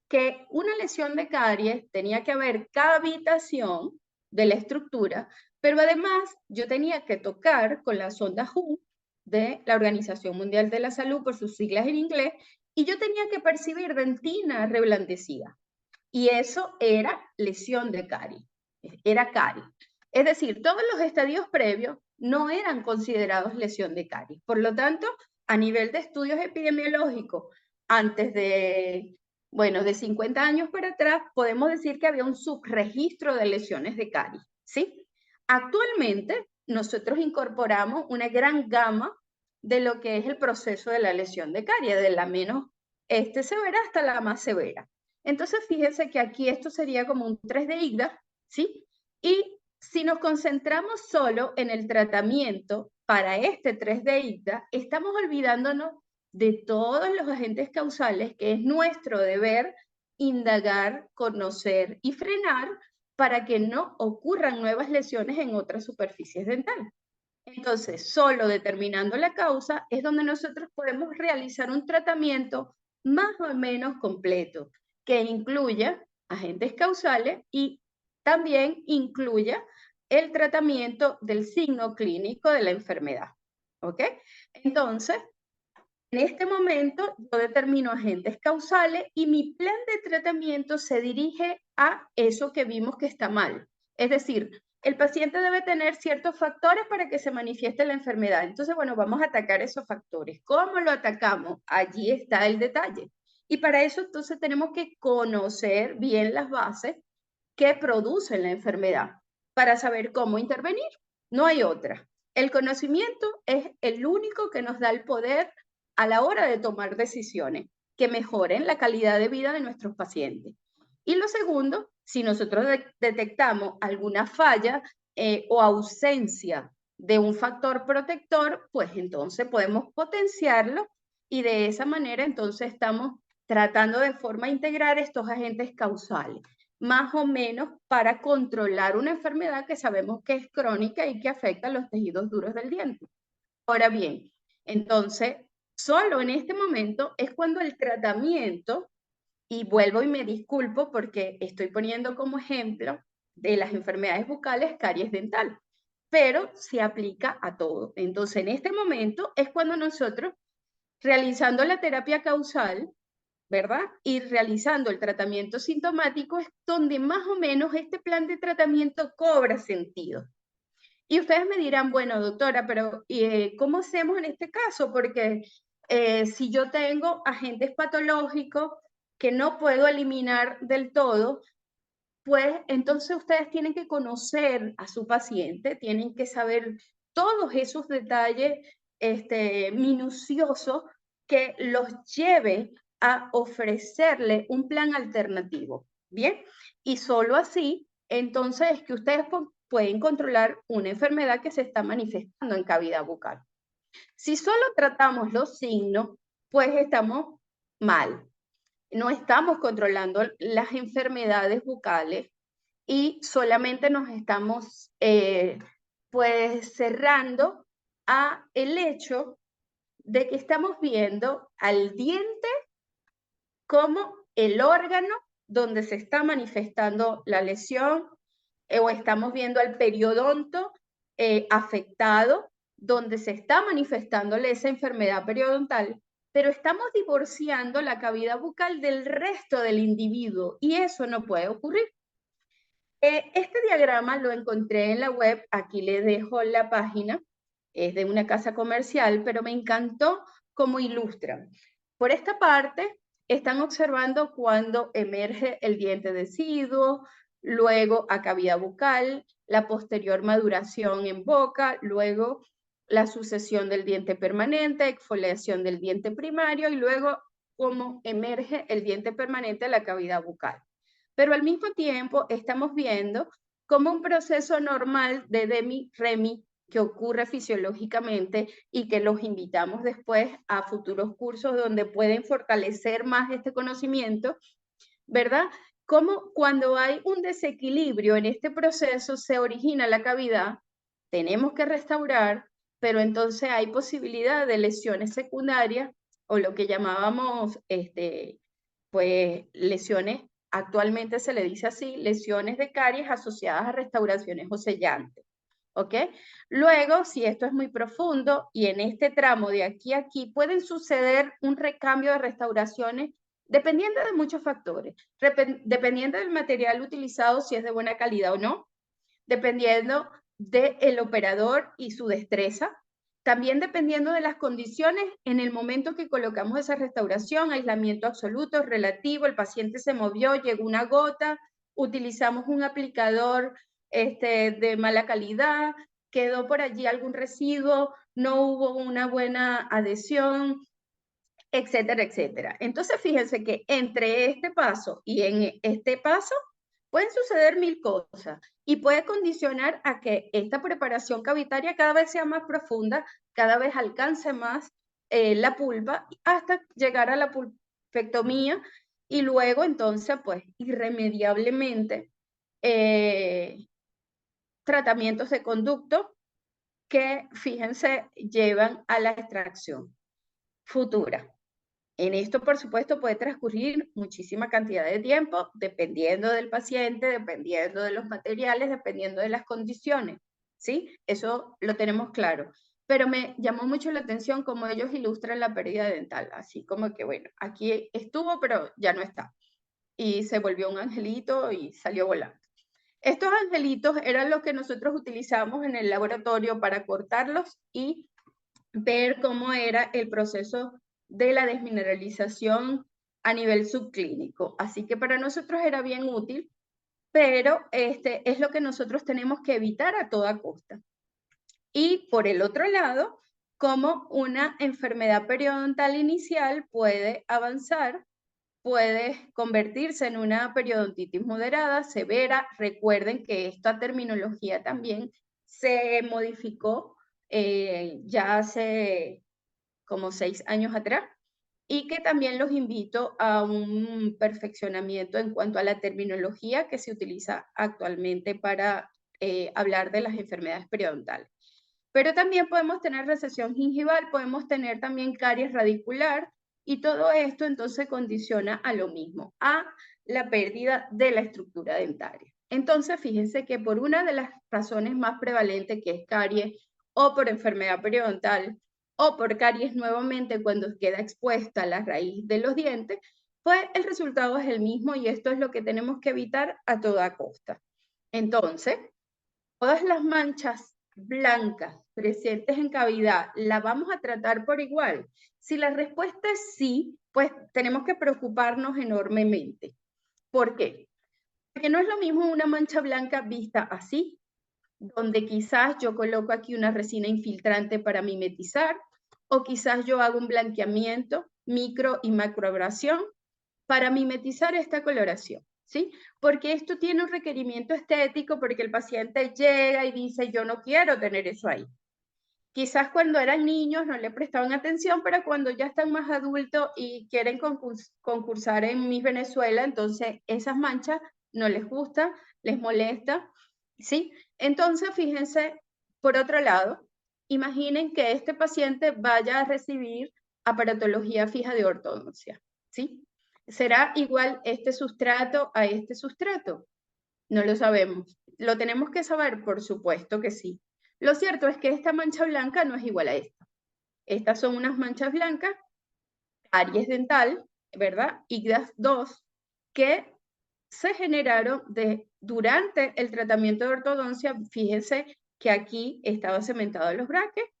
que una lesión de caries tenía que haber cavitación de la estructura, pero además yo tenía que tocar con la sonda WHO de la Organización Mundial de la Salud, por sus siglas en inglés, y yo tenía que percibir dentina reblandecida. Y eso era lesión de caries, era caries. Es decir, todos los estadios previos no eran considerados lesión de caries. Por lo tanto, a nivel de estudios epidemiológicos, antes de, bueno, de 50 años para atrás, podemos decir que había un subregistro de lesiones de caries, ¿sí? Actualmente, nosotros incorporamos una gran gama de lo que es el proceso de la lesión de caries, de la menos severa hasta la más severa. Entonces, fíjense que aquí esto sería como un 3 de IGDA, ¿sí? Y si nos concentramos solo en el tratamiento para este 3 de IGDA, estamos olvidándonos de todos los agentes causales que es nuestro deber indagar, conocer y frenar para que no ocurran nuevas lesiones en otras superficies dentales. Entonces, solo determinando la causa es donde nosotros podemos realizar un tratamiento más o menos completo, que incluya agentes causales y también incluya el tratamiento del signo clínico de la enfermedad. ¿Ok? Entonces, en este momento yo determino agentes causales y mi plan de tratamiento se dirige a eso que vimos que está mal. Es decir, el paciente debe tener ciertos factores para que se manifieste la enfermedad. Entonces, bueno, vamos a atacar esos factores. ¿Cómo lo atacamos? Allí está el detalle. Y para eso entonces tenemos que conocer bien las bases que producen la enfermedad para saber cómo intervenir. No hay otra. El conocimiento es el único que nos da el poder a la hora de tomar decisiones que mejoren la calidad de vida de nuestros pacientes. Y lo segundo, si nosotros detectamos alguna falla o ausencia de un factor protector, pues entonces podemos potenciarlo y de esa manera entonces estamos tratando de forma integral estos agentes causales, más o menos para controlar una enfermedad que sabemos que es crónica y que afecta a los tejidos duros del diente. Ahora bien, entonces, solo en este momento es cuando el tratamiento, y vuelvo y me disculpo porque estoy poniendo como ejemplo de las enfermedades bucales caries dental, pero se aplica a todo. Entonces, en este momento es cuando nosotros, realizando la terapia causal, ¿verdad? Y realizando el tratamiento sintomático es donde más o menos este plan de tratamiento cobra sentido. Y ustedes me dirán, bueno, doctora, pero ¿cómo hacemos en este caso? Porque si yo tengo agentes patológicos que no puedo eliminar del todo, pues entonces ustedes tienen que conocer a su paciente, tienen que saber todos esos detalles minuciosos que los lleve a ofrecerle un plan alternativo. Bien, y solo así, entonces es que ustedes pueden controlar una enfermedad que se está manifestando en cavidad bucal. Si solo tratamos los signos, pues estamos mal. No estamos controlando las enfermedades bucales y solamente nos estamos pues cerrando a el hecho de que estamos viendo al diente como el órgano donde se está manifestando la lesión, o estamos viendo al periodonto afectado, donde se está manifestándole esa enfermedad periodontal, pero estamos divorciando la cavidad bucal del resto del individuo y eso no puede ocurrir. Este diagrama lo encontré en la web, aquí les dejo la página, es de una casa comercial, pero me encantó cómo ilustran. Por esta parte, están observando cuando emerge el diente deciduo, luego a cavidad bucal, la posterior maduración en boca, luego la sucesión del diente permanente, exfoliación del diente primario y luego cómo emerge el diente permanente de la cavidad bucal. Pero al mismo tiempo estamos viendo como un proceso normal de DEMI-REMI que ocurre fisiológicamente y que los invitamos después a futuros cursos donde pueden fortalecer más este conocimiento, ¿verdad? Como cuando hay un desequilibrio en este proceso se origina la cavidad, tenemos que restaurar, pero entonces hay posibilidad de lesiones secundarias o lo que llamábamos pues lesiones, actualmente se le dice así, lesiones de caries asociadas a restauraciones o sellantes. ¿Ok? Luego, si esto es muy profundo y en este tramo de aquí a aquí pueden suceder un recambio de restauraciones dependiendo de muchos factores, dependiendo del material utilizado, si es de buena calidad o no, dependiendo del operador y su destreza, también dependiendo de las condiciones en el momento que colocamos esa restauración, aislamiento absoluto, relativo, el paciente se movió, llegó una gota, utilizamos un aplicador de mala calidad, quedó por allí algún residuo, no hubo una buena adhesión, etcétera, etcétera. Entonces, fíjense que entre este paso y en este paso pueden suceder mil cosas y puede condicionar a que esta preparación cavitaria cada vez sea más profunda, cada vez alcance más la pulpa hasta llegar a la pulpectomía y luego entonces pues irremediablemente tratamientos de conducto que, fíjense, llevan a la extracción futura. En esto, por supuesto, puede transcurrir muchísima cantidad de tiempo, dependiendo del paciente, dependiendo de los materiales, dependiendo de las condiciones, ¿sí? Eso lo tenemos claro. Pero me llamó mucho la atención cómo ellos ilustran la pérdida dental, así como que, bueno, aquí estuvo, pero ya no está. Y se volvió un angelito y salió volando. Estos angelitos eran los que nosotros utilizamos en el laboratorio para cortarlos y ver cómo era el proceso de la desmineralización a nivel subclínico. Así que para nosotros era bien útil, pero es lo que nosotros tenemos que evitar a toda costa. Y por el otro lado, cómo una enfermedad periodontal inicial puede avanzar, puede convertirse en una periodontitis moderada, severa. Recuerden que esta terminología también se modificó ya hace como 6 años atrás, y que también los invito a un perfeccionamiento en cuanto a la terminología que se utiliza actualmente para hablar de las enfermedades periodontales. Pero también podemos tener recesión gingival, podemos tener también caries radicular, y todo esto entonces condiciona a lo mismo, a la pérdida de la estructura dentaria. Entonces, fíjense que por una de las razones más prevalentes, que es caries, o por enfermedad periodontal, o por caries nuevamente cuando queda expuesta la raíz de los dientes, pues el resultado es el mismo, y esto es lo que tenemos que evitar a toda costa. Entonces, todas las manchas blancas presentes en cavidad, ¿la vamos a tratar por igual? Si la respuesta es sí, pues tenemos que preocuparnos enormemente. ¿Por qué? Porque no es lo mismo una mancha blanca vista así, donde quizás yo coloco aquí una resina infiltrante para mimetizar, o quizás yo hago un blanqueamiento, micro y macroabrasión, para mimetizar esta coloración, ¿sí? Porque esto tiene un requerimiento estético, porque el paciente llega y dice, yo no quiero tener eso ahí. Quizás cuando eran niños no le prestaban atención, pero cuando ya están más adultos y quieren concursar en Miss Venezuela, entonces esas manchas no les gusta, les molesta, ¿sí? Entonces, fíjense, por otro lado, imaginen que este paciente vaya a recibir aparatología fija de ortodoncia, ¿sí? ¿Será igual este sustrato a este sustrato? No lo sabemos. ¿Lo tenemos que saber? Por supuesto que sí. Lo cierto es que esta mancha blanca no es igual a esta. Estas son unas manchas blancas, caries dental, ¿verdad? IGDAS 2, que se generaron durante el tratamiento de ortodoncia. Fíjense que aquí estaba cementado los brackets.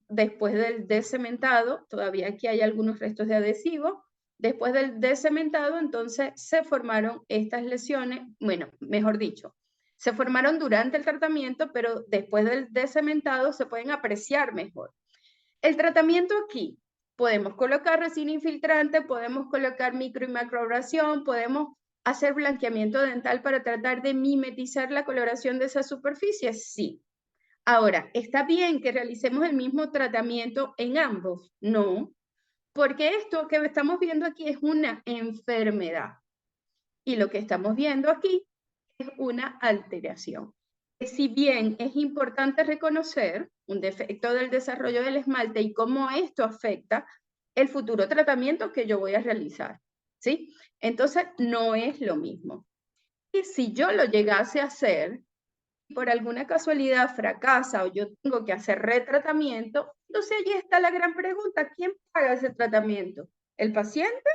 Después del descementado, todavía aquí hay algunos restos de adhesivo. Después del descementado, entonces se formaron estas lesiones, bueno, mejor dicho, se formaron durante el tratamiento, pero después del descementado se pueden apreciar mejor. El tratamiento aquí, podemos colocar resina infiltrante, podemos colocar micro y macroabrasión, podemos hacer blanqueamiento dental para tratar de mimetizar la coloración de esa superficie, sí. Ahora, ¿está bien que realicemos el mismo tratamiento en ambos? No, porque esto que estamos viendo aquí es una enfermedad, y lo que estamos viendo aquí es una alteración. Si bien es importante reconocer un defecto del desarrollo del esmalte y cómo esto afecta el futuro tratamiento que yo voy a realizar, ¿sí? Entonces, no es lo mismo. Y si yo lo llegase a hacer, por alguna casualidad fracasa o yo tengo que hacer retratamiento, entonces allí está la gran pregunta: ¿quién paga ese tratamiento? ¿El paciente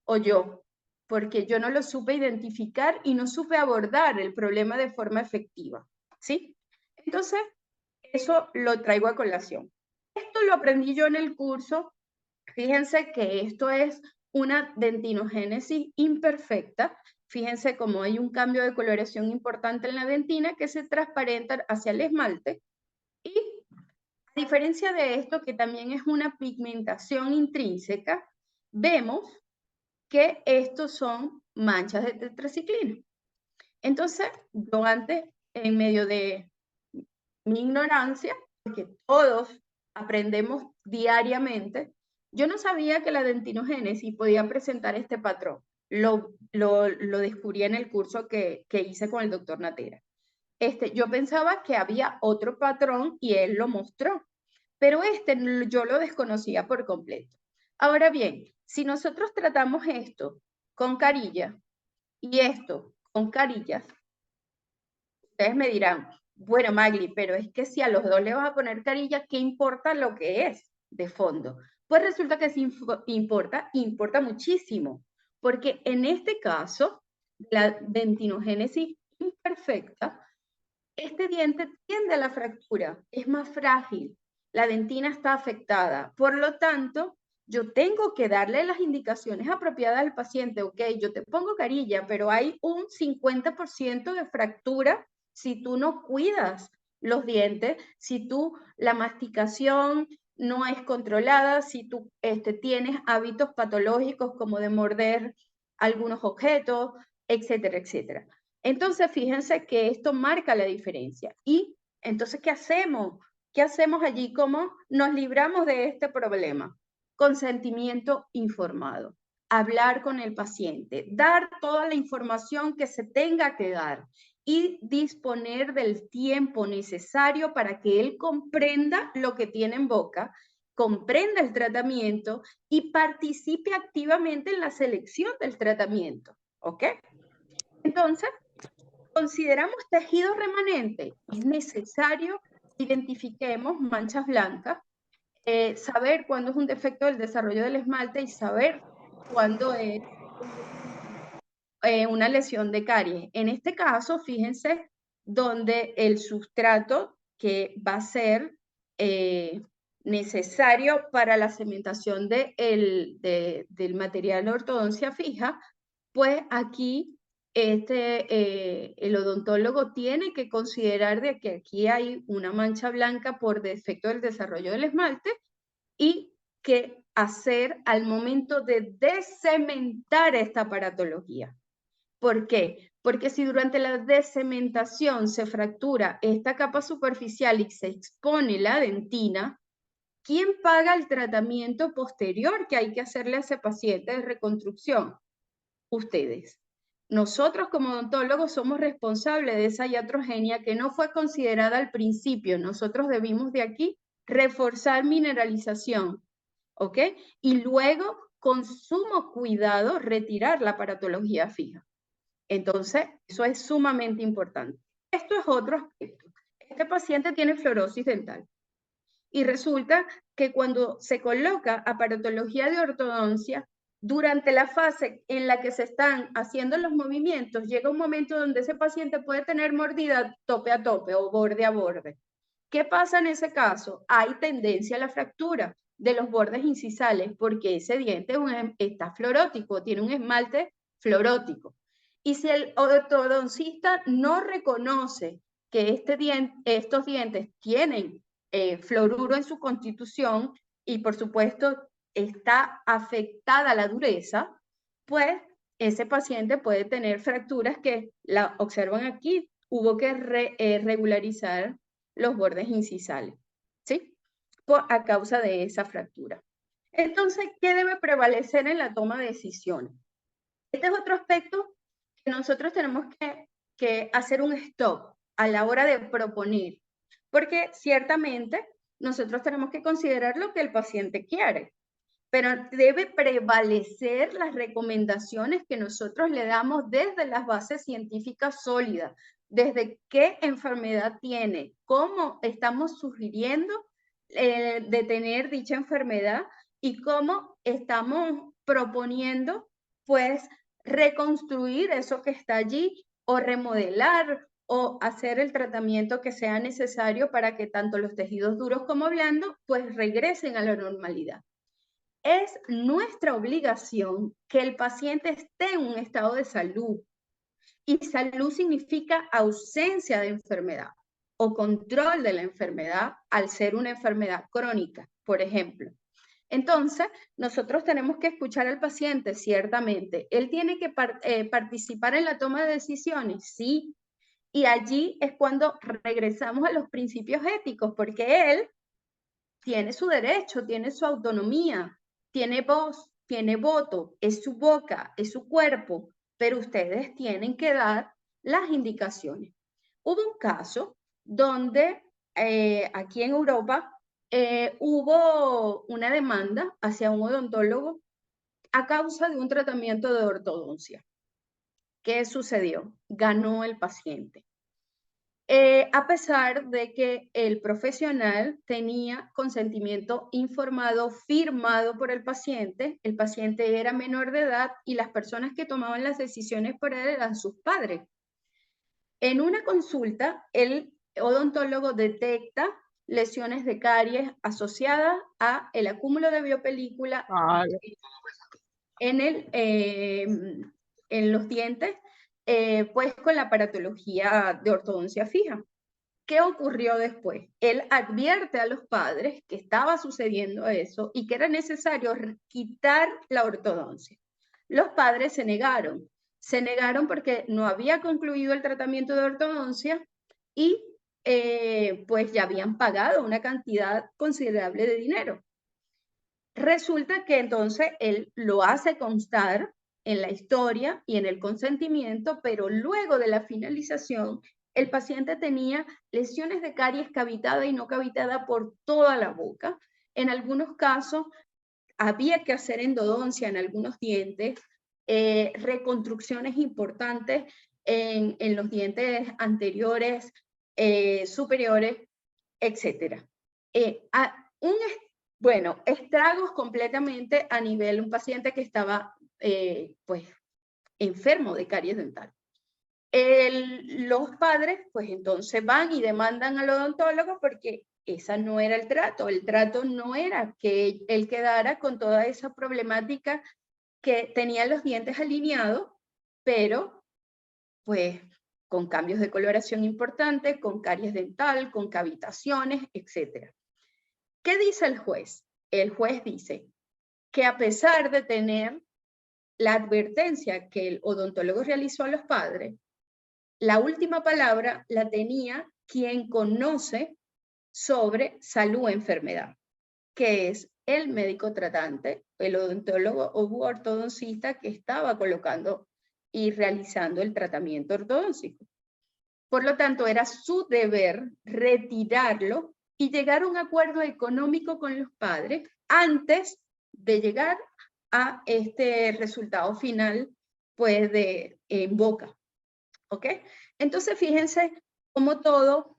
o yo? Porque yo no lo supe identificar y no supe abordar el problema de forma efectiva, ¿sí? Entonces, eso lo traigo a colación. Esto lo aprendí yo en el curso. Fíjense que esto es una dentinogénesis imperfecta. Fíjense cómo hay un cambio de coloración importante en la dentina que se transparenta hacia el esmalte. Y a diferencia de esto, que también es una pigmentación intrínseca, vemos que estos son manchas de tetraciclina. Entonces, yo antes, en medio de mi ignorancia, porque todos aprendemos diariamente, yo no sabía que la dentinogénesis podía presentar este patrón. Lo descubrí en el curso que hice con el doctor Natera. Yo pensaba que había otro patrón y él lo mostró, pero yo lo desconocía por completo. Ahora bien, si nosotros tratamos esto con carilla y esto con carillas, ustedes me dirán, bueno, Magli, pero es que si a los dos le vas a poner carilla, ¿qué importa lo que es de fondo? Pues resulta que sí importa muchísimo, porque en este caso, la dentinogénesis imperfecta, este diente tiende a la fractura, es más frágil, la dentina está afectada. Por lo tanto, yo tengo que darle las indicaciones apropiadas al paciente. Ok, yo te pongo carilla, pero hay un 50% de fractura si tú no cuidas los dientes, si tú la masticación no es controlada, si tú tienes hábitos patológicos como de morder algunos objetos, etcétera, etcétera. Entonces, fíjense que esto marca la diferencia. Y entonces, ¿qué hacemos? ¿Qué hacemos allí? ¿Cómo nos libramos de este problema? Consentimiento informado. Hablar con el paciente, dar toda la información que se tenga que dar y disponer del tiempo necesario para que él comprenda lo que tiene en boca, comprenda el tratamiento y participe activamente en la selección del tratamiento. ¿Ok? Entonces, consideramos tejido remanente, es necesario identifiquemos manchas blancas, saber cuándo es un defecto del desarrollo del esmalte y saber cuándo es una lesión de caries. En este caso, fíjense, donde el sustrato que va a ser necesario para la cementación del material de ortodoncia fija, pues aquí el odontólogo tiene que considerar de que aquí hay una mancha blanca por defecto del desarrollo del esmalte y qué hacer al momento de descementar esta aparatología. ¿Por qué? Porque si durante la descementación se fractura esta capa superficial y se expone la dentina, ¿quién paga el tratamiento posterior que hay que hacerle a ese paciente de reconstrucción? Ustedes. Nosotros como odontólogos somos responsables de esa iatrogenia que no fue considerada al principio. Nosotros debimos de aquí reforzar mineralización, ¿ok? Y luego, con sumo cuidado, retirar la aparatología fija. Entonces, eso es sumamente importante. Esto es otro aspecto. Este paciente tiene fluorosis dental y resulta que cuando se coloca aparatología de ortodoncia, durante la fase en la que se están haciendo los movimientos, llega un momento donde ese paciente puede tener mordida tope a tope o borde a borde. ¿Qué pasa en ese caso? Hay tendencia a la fractura de los bordes incisales porque ese diente está fluorótico, tiene un esmalte fluorótico. Y si el ortodoncista no reconoce que estos dientes tienen fluoruro en su constitución y por supuesto está afectada la dureza, pues ese paciente puede tener fracturas que la observan aquí. Hubo que regularizar los bordes incisales, ¿sí? A causa de esa fractura. Entonces, ¿qué debe prevalecer en la toma de decisiones? Este es otro aspecto que nosotros tenemos que hacer un stop a la hora de proponer, porque ciertamente nosotros tenemos que considerar lo que el paciente quiere, pero debe prevalecer las recomendaciones que nosotros le damos desde las bases científicas sólidas, desde qué enfermedad tiene, cómo estamos sugiriendo detener dicha enfermedad y cómo estamos proponiendo, pues, reconstruir eso que está allí o remodelar o hacer el tratamiento que sea necesario para que tanto los tejidos duros como blandos, pues, regresen a la normalidad. Es nuestra obligación que el paciente esté en un estado de salud. Y salud significa ausencia de enfermedad o control de la enfermedad al ser una enfermedad crónica, por ejemplo. Entonces, nosotros tenemos que escuchar al paciente, ciertamente. ¿Él tiene que participar en la toma de decisiones? Sí. Y allí es cuando regresamos a los principios éticos, porque él tiene su derecho, tiene su autonomía, tiene voz, tiene voto, es su boca, es su cuerpo, pero ustedes tienen que dar las indicaciones. Hubo un caso donde aquí en Europa hubo una demanda hacia un odontólogo a causa de un tratamiento de ortodoncia. ¿Qué sucedió? Ganó el paciente. A pesar de que el profesional tenía consentimiento informado, firmado por el paciente era menor de edad y las personas que tomaban las decisiones por él eran sus padres. En una consulta, el odontólogo detecta lesiones de caries asociadas a el acúmulo de biopelícula en los dientes, pues con la aparatología de ortodoncia fija. ¿Qué ocurrió después? Él advierte a los padres que estaba sucediendo eso y que era necesario quitar la ortodoncia. Los padres se negaron porque no había concluido el tratamiento de ortodoncia y pues ya habían pagado una cantidad considerable de dinero. Resulta que entonces él lo hace constar en la historia y en el consentimiento, pero luego de la finalización, el paciente tenía lesiones de caries cavitada y no cavitada por toda la boca. En algunos casos había que hacer endodoncia en algunos dientes, reconstrucciones importantes en los dientes anteriores, superiores, etc. Bueno, estragos completamente a nivel un paciente que estaba pues enfermo de caries dental. Los padres pues entonces van y demandan al odontólogo porque esa no era el trato no era que él quedara con toda esa problemática que tenía los dientes alineados, pero pues con cambios de coloración importantes, con caries dental, con cavitaciones, etc. ¿Qué dice el juez? El juez dice que a pesar de tener la advertencia que el odontólogo realizó a los padres, la última palabra la tenía quien conoce sobre salud o enfermedad, que es el médico tratante, el odontólogo o ortodoncista que estaba colocando y realizando el tratamiento ortodóntico. Por lo tanto, era su deber retirarlo y llegar a un acuerdo económico con los padres antes de llegar a este resultado final, pues, en boca. ¿Ok? Entonces, fíjense cómo todo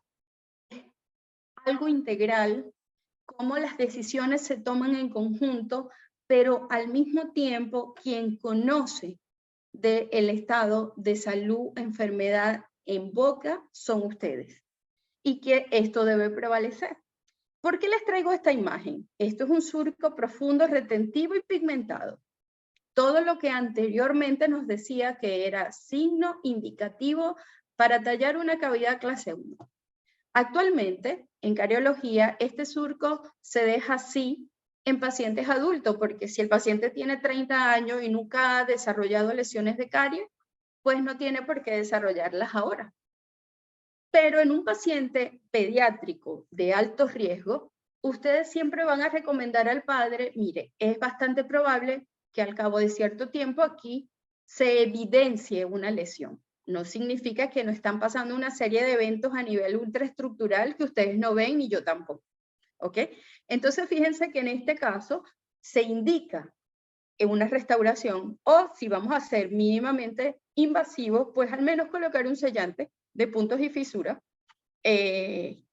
es algo integral, cómo las decisiones se toman en conjunto, pero al mismo tiempo, quien conoce del estado de salud, enfermedad en boca son ustedes. Y que esto debe prevalecer. ¿Por qué les traigo esta imagen? Esto es un surco profundo, retentivo y pigmentado. Todo lo que anteriormente nos decía que era signo indicativo para tallar una cavidad clase 1. Actualmente, en cariología, este surco se deja así en pacientes adultos, porque si el paciente tiene 30 años y nunca ha desarrollado lesiones de caries, pues no tiene por qué desarrollarlas ahora. Pero en un paciente pediátrico de alto riesgo, ustedes siempre van a recomendar al padre, mire, es bastante probable que al cabo de cierto tiempo aquí se evidencie una lesión. No significa que no están pasando una serie de eventos a nivel ultraestructural que ustedes no ven ni yo tampoco. ¿Ok? Entonces fíjense que en este caso se indica en una restauración o si vamos a ser mínimamente invasivos, pues al menos colocar un sellante de puntos y fisuras, que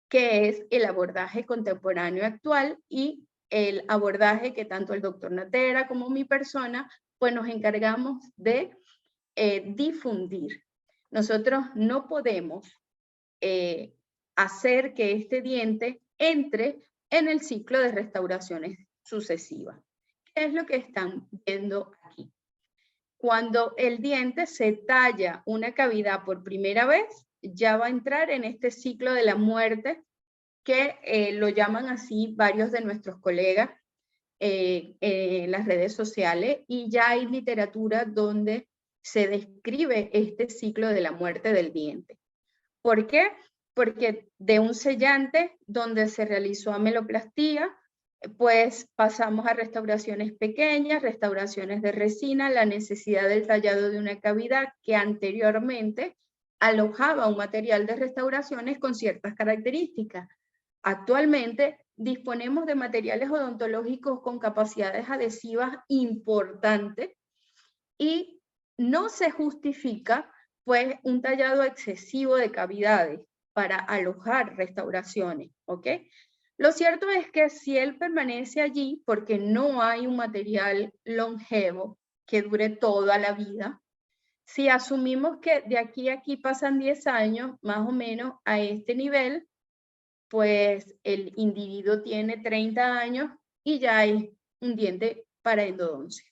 es el abordaje contemporáneo actual y el abordaje que tanto el doctor Natera como mi persona, pues nos encargamos de difundir. Nosotros no podemos hacer que este diente entre en el ciclo de restauraciones sucesivas. ¿Qué es lo que están viendo aquí? Cuando el diente se talla una cavidad por primera vez, ya va a entrar en este ciclo de la muerte que lo llaman así varios de nuestros colegas en las redes sociales y ya hay literatura donde se describe este ciclo de la muerte del diente. ¿Por qué? Porque de un sellante donde se realizó ameloplastía, pues pasamos a restauraciones pequeñas, restauraciones de resina, la necesidad del tallado de una cavidad que anteriormente alojaba un material de restauraciones con ciertas características. Actualmente disponemos de materiales odontológicos con capacidades adhesivas importantes y no se justifica pues un tallado excesivo de cavidades para alojar restauraciones, ¿ok? Lo cierto es que si él permanece allí porque no hay un material longevo que dure toda la vida, Si asumimos que de aquí a aquí pasan 10 años, más o menos a este nivel, pues el individuo tiene 30 años y ya hay un diente para endodoncia.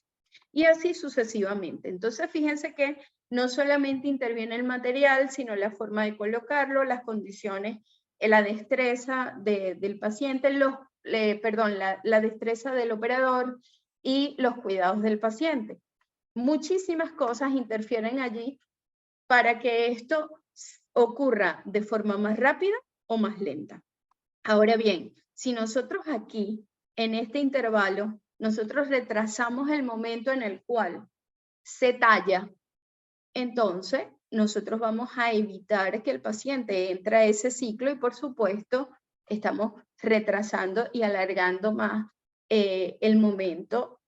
Y así sucesivamente. Entonces, fíjense que no solamente interviene el material, sino la forma de colocarlo, las condiciones, la destreza del paciente, la destreza del operador y los cuidados del paciente. Muchísimas cosas interfieren allí para que esto ocurra de forma más rápida o más lenta. Ahora bien, si nosotros aquí, en este intervalo, nosotros retrasamos el momento en el cual se talla, entonces nosotros vamos a evitar que el paciente entre a ese ciclo y, por supuesto, estamos retrasando y alargando más el momento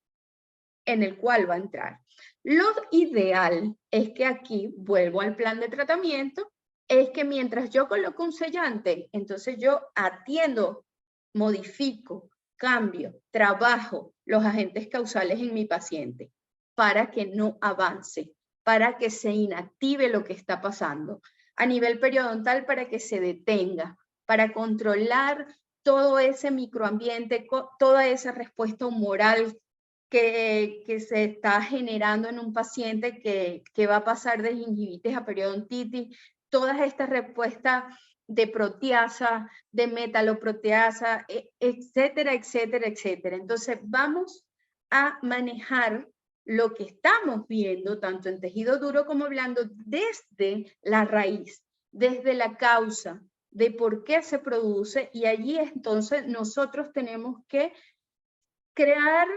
en el cual va a entrar. Lo ideal es que aquí, vuelvo al plan de tratamiento, es que mientras yo coloco un sellante, entonces yo atiendo, modifico, cambio, trabajo los agentes causales en mi paciente para que no avance, para que se inactive lo que está pasando. A nivel periodontal, para que se detenga, para controlar todo ese microambiente, toda esa respuesta humoral que se está generando en un paciente que va a pasar de gingivitis a periodontitis, todas estas respuestas de proteasa, de metaloproteasa, etcétera, etcétera, etcétera. Entonces vamos a manejar lo que estamos viendo, tanto en tejido duro como blando, desde la raíz, desde la causa de por qué se produce, y allí entonces nosotros tenemos que crear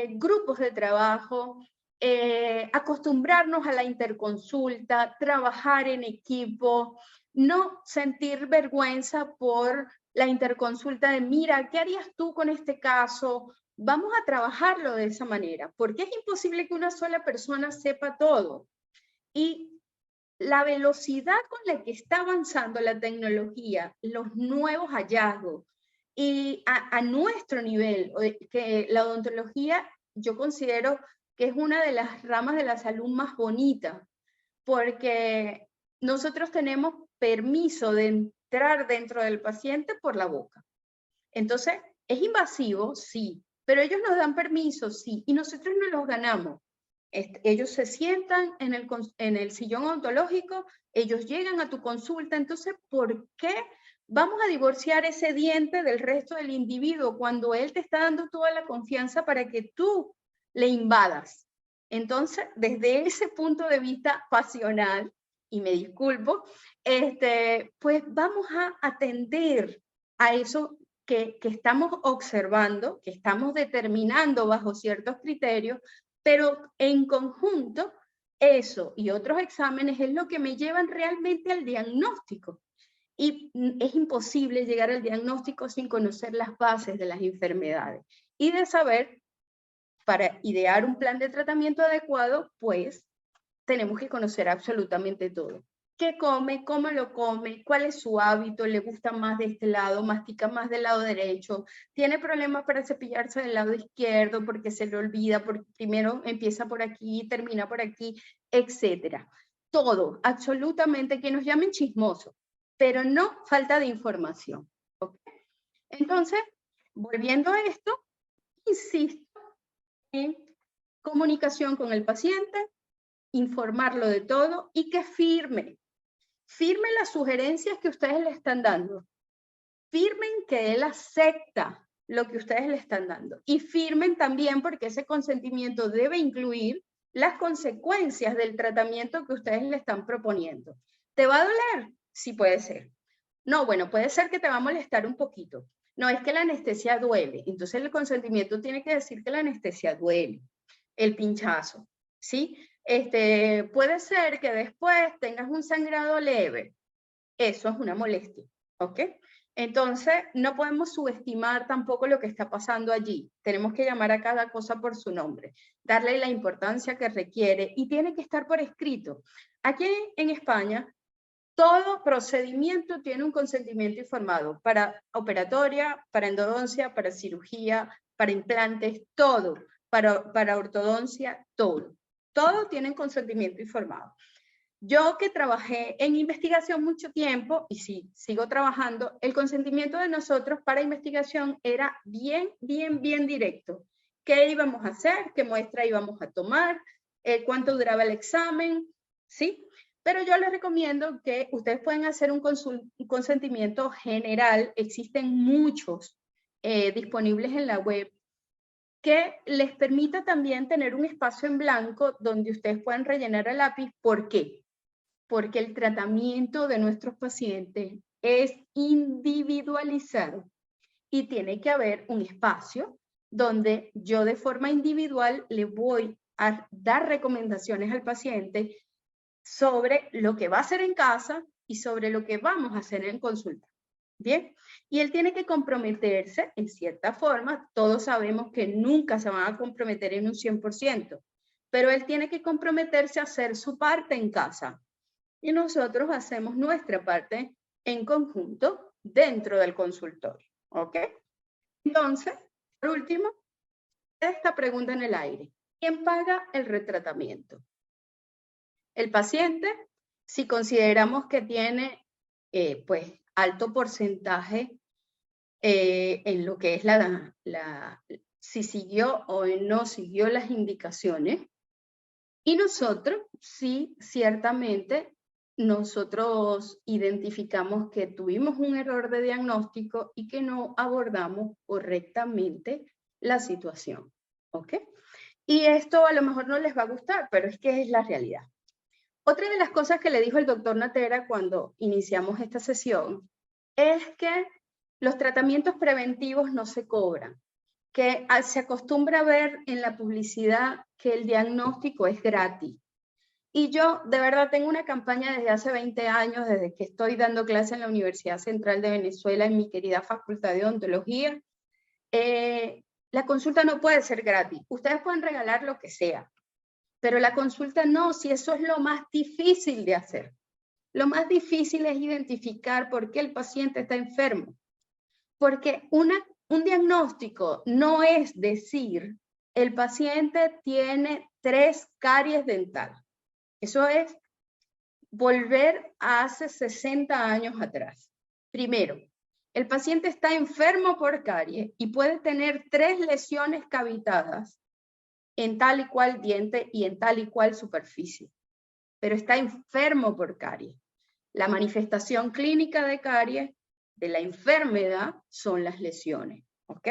grupos de trabajo, acostumbrarnos a la interconsulta, trabajar en equipo, no sentir vergüenza por la interconsulta de, mira, ¿qué harías tú con este caso? Vamos a trabajarlo de esa manera, porque es imposible que una sola persona sepa todo. Y la velocidad con la que está avanzando la tecnología, los nuevos hallazgos, y a nuestro nivel, que la odontología yo considero que es una de las ramas de la salud más bonitas, porque nosotros tenemos permiso de entrar dentro del paciente por la boca. Entonces, es invasivo, sí, pero ellos nos dan permiso, sí, y nosotros nos los ganamos. Ellos se sientan en el sillón odontológico, ellos llegan a tu consulta, entonces, ¿por qué vamos a divorciar ese diente del resto del individuo cuando él te está dando toda la confianza para que tú le invadas? Entonces, desde ese punto de vista pasional, y me disculpo, pues vamos a atender a eso que estamos observando, que estamos determinando bajo ciertos criterios, pero en conjunto, eso y otros exámenes es lo que me llevan realmente al diagnóstico. Y es imposible llegar al diagnóstico sin conocer las bases de las enfermedades y de saber, para idear un plan de tratamiento adecuado, pues tenemos que conocer absolutamente todo. ¿Qué come? ¿Cómo lo come? ¿Cuál es su hábito? ¿Le gusta más de este lado? ¿Mastica más del lado derecho? ¿Tiene problemas para cepillarse del lado izquierdo porque se le olvida? Porque primero empieza por aquí, termina por aquí, etcétera. Todo, absolutamente, que nos llamen chismosos, pero no falta de información. ¿Okay? Entonces, volviendo a esto, insisto en comunicación con el paciente, informarlo de todo y que firme las sugerencias que ustedes le están dando, firmen que él acepta lo que ustedes le están dando y firmen también porque ese consentimiento debe incluir las consecuencias del tratamiento que ustedes le están proponiendo. ¿Te va a doler? Sí, puede ser. No, bueno, puede ser que te va a molestar un poquito. No, es que la anestesia duele. Entonces el consentimiento tiene que decir que la anestesia duele, el pinchazo, ¿sí? Puede ser que después tengas un sangrado leve. Eso es una molestia, ¿ok? Entonces, no podemos subestimar tampoco lo que está pasando allí. Tenemos que llamar a cada cosa por su nombre, darle la importancia que requiere y tiene que estar por escrito. Aquí en España, todo procedimiento tiene un consentimiento informado para operatoria, para endodoncia, para cirugía, para implantes, todo, para ortodoncia, todo. Todos tienen consentimiento informado. Yo que trabajé en investigación mucho tiempo, y sí, sigo trabajando, el consentimiento de nosotros para investigación era bien directo. ¿Qué íbamos a hacer? ¿Qué muestra íbamos a tomar? ¿Cuánto duraba el examen? ¿Sí? Pero yo les recomiendo que ustedes pueden hacer un consentimiento general. Existen muchos disponibles en la web que les permita también tener un espacio en blanco donde ustedes puedan rellenar a lápiz. ¿Por qué? Porque el tratamiento de nuestros pacientes es individualizado y tiene que haber un espacio donde yo de forma individual le voy a dar recomendaciones al paciente sobre lo que va a hacer en casa y sobre lo que vamos a hacer en consulta. ¿Bien? Y él tiene que comprometerse en cierta forma. Todos sabemos que nunca se van a comprometer en un 100%, pero él tiene que comprometerse a hacer su parte en casa. Y nosotros hacemos nuestra parte en conjunto dentro del consultorio. ¿Ok? Entonces, por último, esta pregunta en el aire. ¿Quién paga el retratamiento? El paciente, si consideramos que tiene pues alto porcentaje en lo que es si siguió o no siguió las indicaciones, y nosotros, sí, ciertamente, nosotros identificamos que tuvimos un error de diagnóstico y que no abordamos correctamente la situación. ¿Ok? Y esto a lo mejor no les va a gustar, pero es que es la realidad. Otra de las cosas que le dijo el doctor Natera cuando iniciamos esta sesión es que los tratamientos preventivos no se cobran, que se acostumbra a ver en la publicidad que el diagnóstico es gratis. Y yo de verdad tengo una campaña desde hace 20 años, desde que estoy dando clase en la Universidad Central de Venezuela, en mi querida Facultad de Odontología. La consulta no puede ser gratis. Ustedes pueden regalar lo que sea, pero la consulta no, si eso es lo más difícil de hacer. Lo más difícil es identificar por qué el paciente está enfermo. Porque un diagnóstico no es decir, el paciente tiene 3 caries dental. Eso es volver a hace 60 años atrás. Primero, el paciente está enfermo por caries y puede tener 3 lesiones cavitadas en tal y cual diente y en tal y cual superficie, pero está enfermo por caries. La manifestación clínica de caries, de la enfermedad, son las lesiones, ¿ok?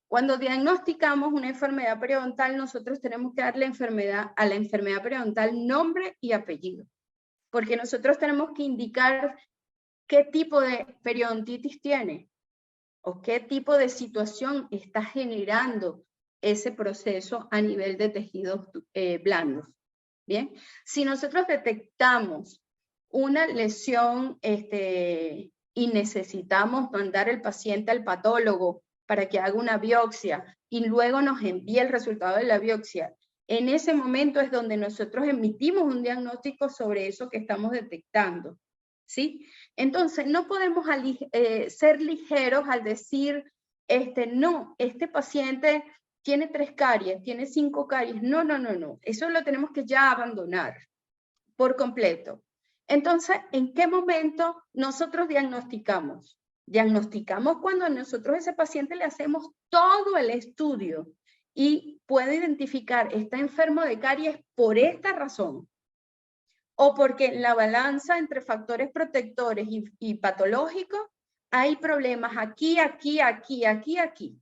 Cuando diagnosticamos una enfermedad periodontal, nosotros tenemos que darle a la enfermedad periodontal nombre y apellido, porque nosotros tenemos que indicar qué tipo de periodontitis tiene o qué tipo de situación está generando ese proceso a nivel de tejidos blandos. Bien, si nosotros detectamos una lesión y necesitamos mandar al paciente al patólogo para que haga una biopsia y luego nos envíe el resultado de la biopsia, en ese momento es donde nosotros emitimos un diagnóstico sobre eso que estamos detectando. ¿Sí? Entonces, no podemos ser ligeros al decir, no, este paciente tiene 3 caries, tiene 5 caries. No, no, no, no. Eso lo tenemos que ya abandonar por completo. Entonces, ¿en qué momento nosotros diagnosticamos? Diagnosticamos cuando nosotros a ese paciente le hacemos todo el estudio y puede identificar, está enfermo de caries por esta razón, o porque en la balanza entre factores protectores y patológicos hay problemas aquí, aquí, aquí, aquí, aquí.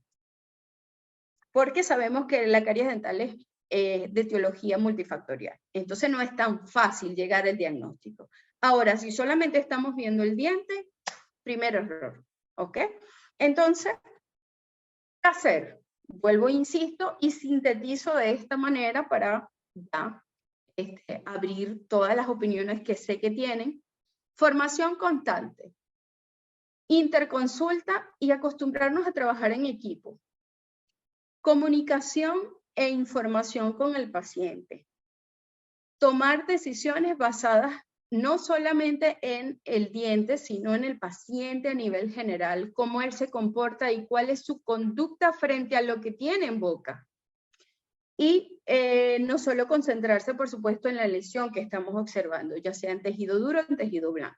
Porque sabemos que la caries dental es de etiología multifactorial. Entonces no es tan fácil llegar al diagnóstico. Ahora, si solamente estamos viendo el diente, primer error. ¿Ok? Entonces, ¿qué hacer? Vuelvo, insisto, y sintetizo de esta manera para ya abrir todas las opiniones que sé que tienen. Formación constante, interconsulta y acostumbrarnos a trabajar en equipo. Comunicación e información con el paciente. Tomar decisiones basadas no solamente en el diente, sino en el paciente a nivel general, cómo él se comporta y cuál es su conducta frente a lo que tiene en boca. Y no solo concentrarse, por supuesto, en la lesión que estamos observando, ya sea en tejido duro o en tejido blando.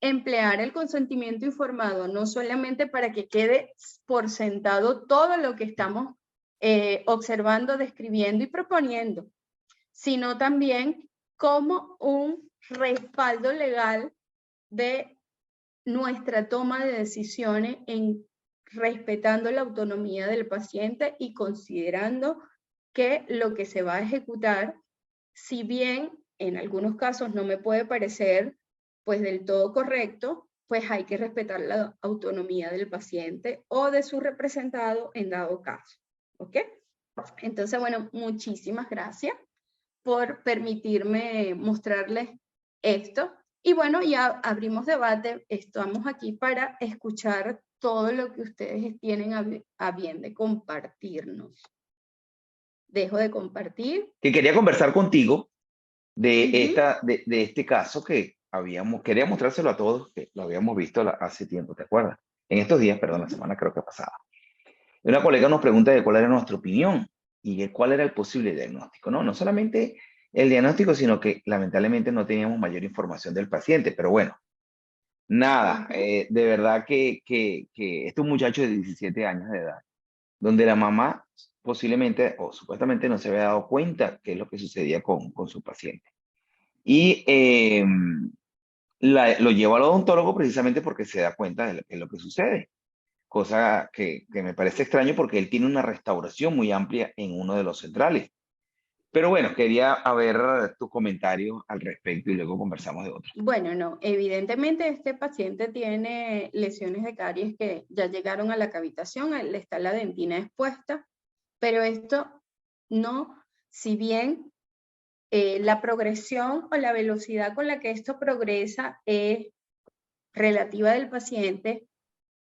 Emplear el consentimiento informado, no solamente para que quede por sentado todo lo que estamos observando, describiendo y proponiendo, sino también como un respaldo legal de nuestra toma de decisiones en respetando la autonomía del paciente y considerando que lo que se va a ejecutar, si bien en algunos casos no me puede parecer pues del todo correcto, pues hay que respetar la autonomía del paciente o de su representado en dado caso. ¿Ok? Entonces, bueno, muchísimas gracias por permitirme mostrarles esto. Y bueno, ya abrimos debate, estamos aquí para escuchar todo lo que ustedes tienen a bien de compartirnos. Dejo de compartir. Que quería conversar contigo de, de este caso que quería mostrárselo a todos, que lo habíamos visto hace tiempo, ¿te acuerdas? En estos días, perdón, la semana creo que pasada. Una colega nos pregunta de cuál era nuestra opinión y de cuál era el posible diagnóstico, ¿no? No solamente el diagnóstico, sino que lamentablemente no teníamos mayor información del paciente, pero bueno, nada, de verdad que este es un muchacho de 17 años de edad, donde la mamá posiblemente o supuestamente no se había dado cuenta qué es lo que sucedía con su paciente. Y lo lleva al odontólogo precisamente porque se da cuenta de lo que sucede, cosa que me parece extraño porque él tiene una restauración muy amplia en uno de los centrales. Pero bueno, quería ver tu comentario al respecto y luego conversamos de otro. Bueno, no, evidentemente este paciente tiene lesiones de caries que ya llegaron a la cavitación, le está la dentina expuesta, pero esto no, si bien la progresión o la velocidad con la que esto progresa es relativa del paciente,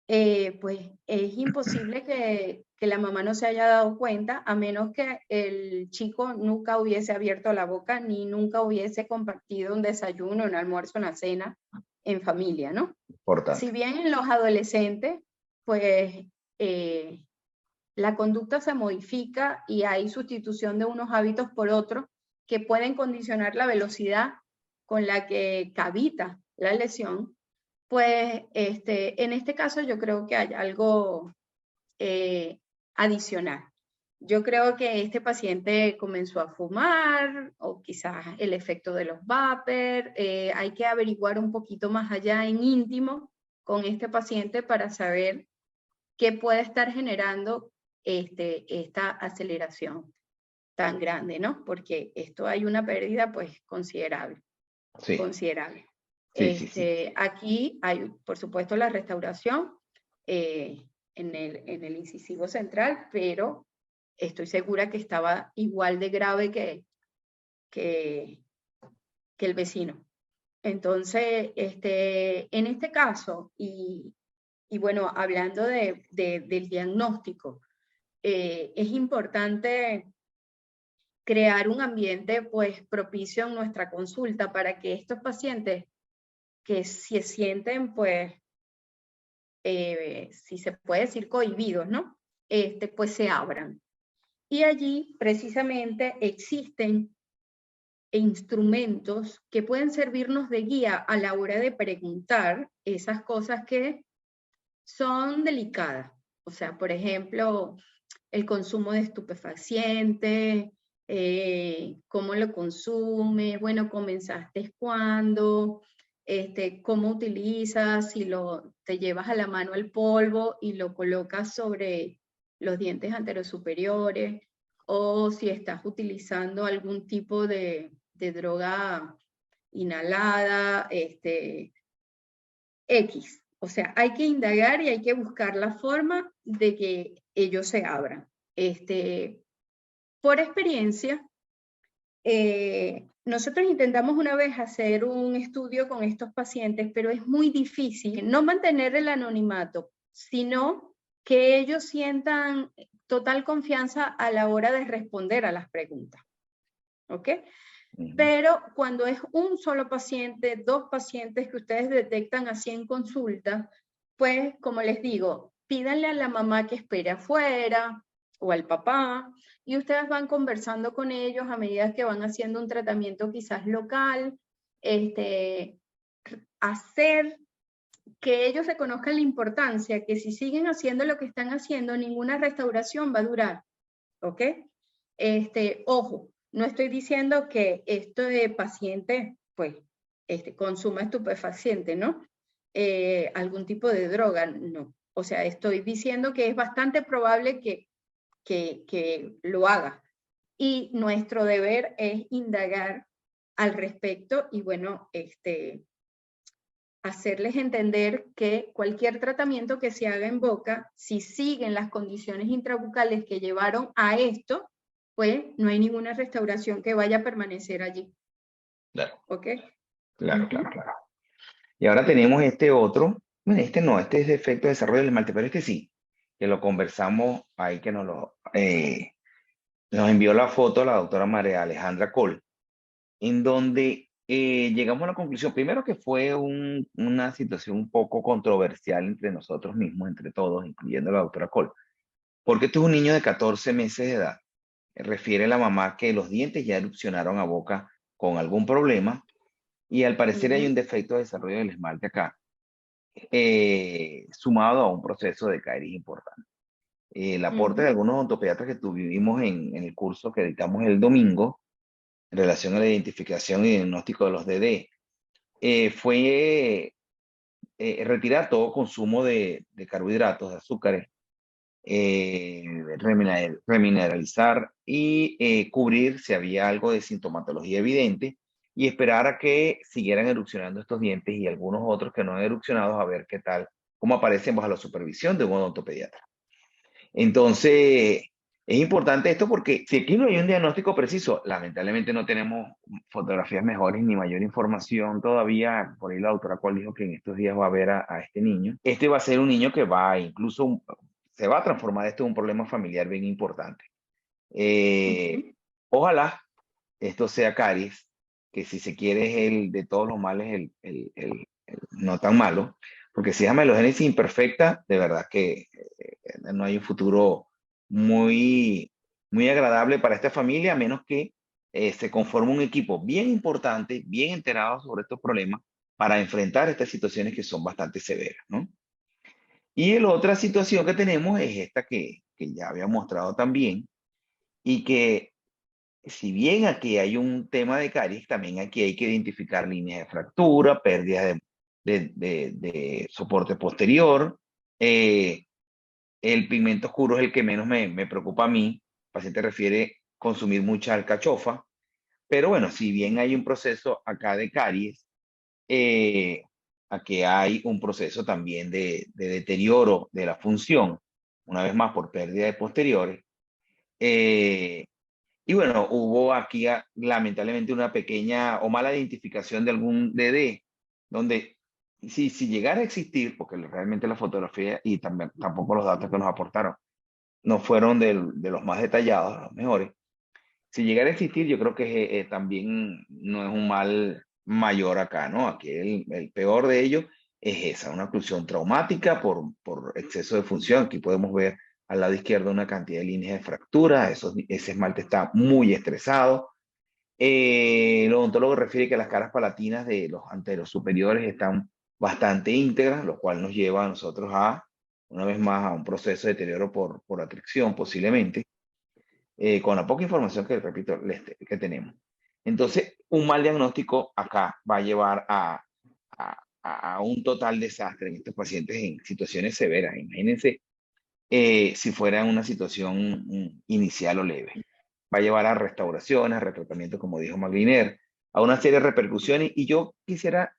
pues es imposible que la mamá no se haya dado cuenta, a menos que el chico nunca hubiese abierto la boca ni nunca hubiese compartido un desayuno, un almuerzo, una cena en familia, ¿no? Importante. Si bien en los adolescentes, pues la conducta se modifica y hay sustitución de unos hábitos por otros que pueden condicionar la velocidad con la que cavita la lesión, pues en este caso yo creo que hay algo adicional. Yo creo que este paciente comenzó a fumar o quizás el efecto de los vapers. Hay que averiguar un poquito más allá en íntimo con este paciente para saber qué puede estar generando esta aceleración tan grande, ¿no? Porque esto hay una pérdida pues considerable. Sí. Considerable. Sí. Aquí hay, por supuesto, la restauración en el incisivo central, pero estoy segura que estaba igual de grave que el vecino. Entonces, en este caso, y bueno, hablando del diagnóstico, es importante crear un ambiente pues propicio en nuestra consulta para que estos pacientes que se sienten pues, si se puede decir cohibidos, ¿no? Pues se abran. Y allí precisamente existen instrumentos que pueden servirnos de guía a la hora de preguntar esas cosas que son delicadas. O sea, por ejemplo, el consumo de estupefacientes, cómo lo consumes, bueno, comenzaste cuándo, cómo utilizas, si te llevas a la mano el polvo y lo colocas sobre los dientes anterosuperiores, o si estás utilizando algún tipo de droga inhalada, X. O sea, hay que indagar y hay que buscar la forma de que ellos se abran. Por experiencia, nosotros intentamos una vez hacer un estudio con estos pacientes, pero es muy difícil no mantener el anonimato, sino que ellos sientan total confianza a la hora de responder a las preguntas. ¿Ok? Pero cuando es un solo paciente, dos pacientes que ustedes detectan así en consulta, pues como les digo, pídanle a la mamá que espere afuera o al papá, y ustedes van conversando con ellos a medida que van haciendo un tratamiento quizás local, hacer que ellos reconozcan la importancia, que si siguen haciendo lo que están haciendo, ninguna restauración va a durar, ¿ok? Ojo, no estoy diciendo que este paciente, pues, consuma estupefaciente, ¿no? Algún tipo de droga, no. O sea, estoy diciendo que es bastante probable que lo haga. Y nuestro deber es indagar al respecto y, bueno, hacerles entender que cualquier tratamiento que se haga en boca, si siguen las condiciones intrabucales que llevaron a esto, pues no hay ninguna restauración que vaya a permanecer allí. Claro, ¿Ok? claro, claro, claro. Y ahora tenemos este otro, bueno, este no, este es de efecto de desarrollo del esmalte, pero este sí, que lo conversamos ahí, que nos envió la foto la doctora María Alejandra Col, en donde llegamos a la conclusión, primero que fue una situación un poco controversial entre nosotros mismos, entre todos, incluyendo la doctora Col, porque este es un niño de 14 meses de edad. Refiere la mamá que los dientes ya erupcionaron a boca con algún problema y al parecer hay un defecto de desarrollo del esmalte acá, sumado a un proceso de caries importante. El aporte de algunos odontopediatras que tuvimos en el curso que editamos el domingo en relación a la identificación y diagnóstico de los DD fue retirar todo consumo de carbohidratos, de azúcares, remineralizar y cubrir si había algo de sintomatología evidente y esperar a que siguieran erupcionando estos dientes y algunos otros que no han erupcionado a ver qué tal, cómo aparecen bajo la supervisión de un odontopediatra. Entonces, es importante esto porque si aquí no hay un diagnóstico preciso, lamentablemente no tenemos fotografías mejores ni mayor información todavía. Por ahí la doctora Cual dijo que en estos días va a ver a este niño. Este va a ser un niño que va incluso, se va a transformar esto en un problema familiar bien importante. Ojalá esto sea caries, que si se quiere es el de todos los males, el no tan malo, porque si es amelogénesis imperfecta, de verdad que no hay un futuro muy, muy agradable para esta familia, a menos que se conforme un equipo bien importante, bien enterado sobre estos problemas, para enfrentar estas situaciones que son bastante severas, ¿no? Y la otra situación que tenemos es esta que ya había mostrado también, y que si bien aquí hay un tema de caries, también aquí hay que identificar líneas de fractura, pérdidas de soporte posterior. El pigmento oscuro es el que menos me preocupa a mí. El paciente refiere consumir mucha alcachofa, pero bueno, si bien hay un proceso acá de caries, aquí hay un proceso también de deterioro de la función, una vez más por pérdida de posteriores. Y bueno, hubo aquí lamentablemente una pequeña o mala identificación de algún DD, donde si llegara a existir, porque realmente la fotografía y también, tampoco los datos que nos aportaron no fueron de los más detallados, los mejores, si llegara a existir, yo creo que también no es un mal mayor acá, ¿no? Aquí el peor de ellos es esa, una oclusión traumática por exceso de función. Aquí podemos ver al lado izquierdo una cantidad de líneas de fractura, ese esmalte está muy estresado. El odontólogo refiere que las caras palatinas de los anteros superiores están bastante íntegras, lo cual nos lleva a nosotros una vez más, a un proceso de deterioro por atracción posiblemente con la poca información que, repito, que tenemos. Entonces, un mal diagnóstico acá va a llevar a un total desastre en estos pacientes en situaciones severas. Imagínense si fuera una situación inicial o leve. Va a llevar a restauraciones, a retratamiento, como dijo Magliner, a una serie de repercusiones. Y yo quisiera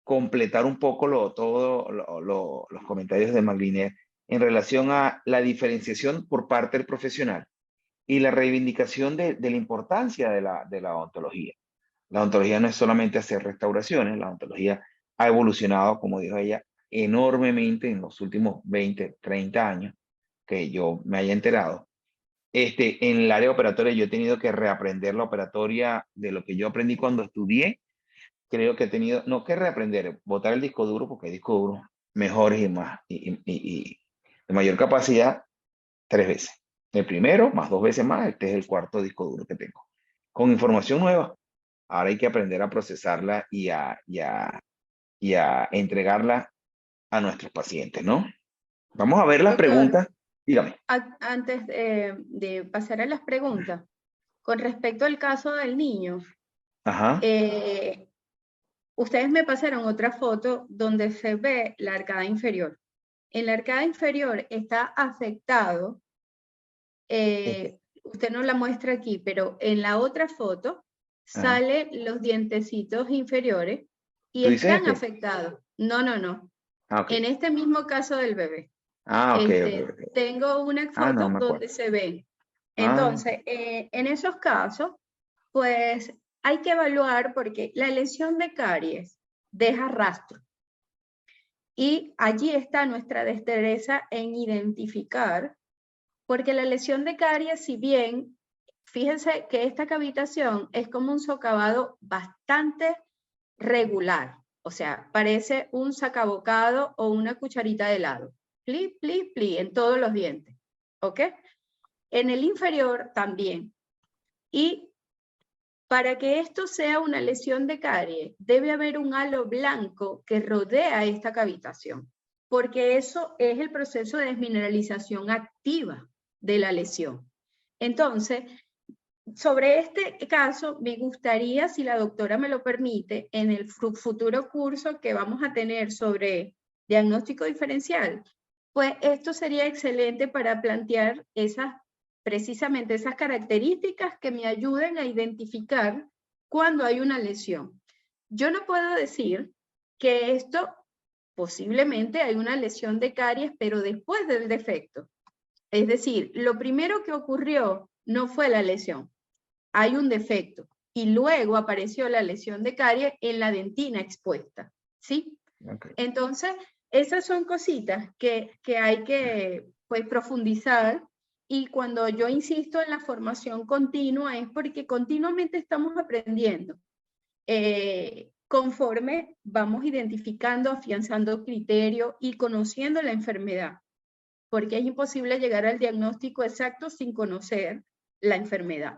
completar un poco todos los comentarios de Magliner en relación a la diferenciación por parte del profesional y la reivindicación de la importancia de la odontología. La odontología no es solamente hacer restauraciones, la odontología ha evolucionado, como dijo ella, enormemente en los últimos 20, 30 años que yo me haya enterado. En el área operatoria yo he tenido que reaprender la operatoria de lo que yo aprendí cuando estudié. Creo que he tenido, no que reaprender, botar el disco duro, porque hay discos duros mejores y más, y de mayor capacidad, 3 veces. El primero, más 2 veces más, este es el cuarto disco duro que tengo. Con información nueva. Ahora hay que aprender a procesarla y a entregarla a nuestros pacientes, ¿no? Vamos a ver las Doctor, preguntas. Dígame. antes de pasar a las preguntas, con respecto al caso del niño, Ajá. ustedes me pasaron otra foto donde se ve la arcada inferior. En la arcada inferior está afectado, Este, usted no la muestra aquí, pero en la otra foto ajá. salen los dientecitos inferiores y ¿Tú dices están este? afectados. No, no, no. Ah, ok. En este mismo caso del bebé. Ah, ok, ok, ok. Tengo una Ah, no foto me acuerdo. donde se ve. Ah, Entonces, en esos casos, pues hay que evaluar porque la lesión de caries deja rastro. Y allí está nuestra destreza en identificar, porque la lesión de caries, si bien, fíjense que esta cavitación es como un socavado bastante regular, o sea, parece un sacabocado o una cucharita de helado. Pli, pli, pli, en todos los dientes, ¿ok? En el inferior también. Y para que esto sea una lesión de carie, debe haber un halo blanco que rodea esta cavitación, porque eso es el proceso de desmineralización activa de la lesión. Entonces, sobre este caso, me gustaría, si la doctora me lo permite, en el futuro curso que vamos a tener sobre diagnóstico diferencial, pues esto sería excelente para plantear precisamente esas características que me ayuden a identificar cuando hay una lesión. Yo no puedo decir que esto posiblemente hay una lesión de caries, pero después del defecto. Es decir, lo primero que ocurrió no fue la lesión, hay un defecto y luego apareció la lesión de caries en la dentina expuesta, ¿sí? ok. Entonces, esas son cositas que hay que pues, profundizar y cuando yo insisto en la formación continua es porque continuamente estamos aprendiendo. Conforme vamos identificando, afianzando criterios y conociendo la enfermedad, porque es imposible llegar al diagnóstico exacto sin conocer la enfermedad.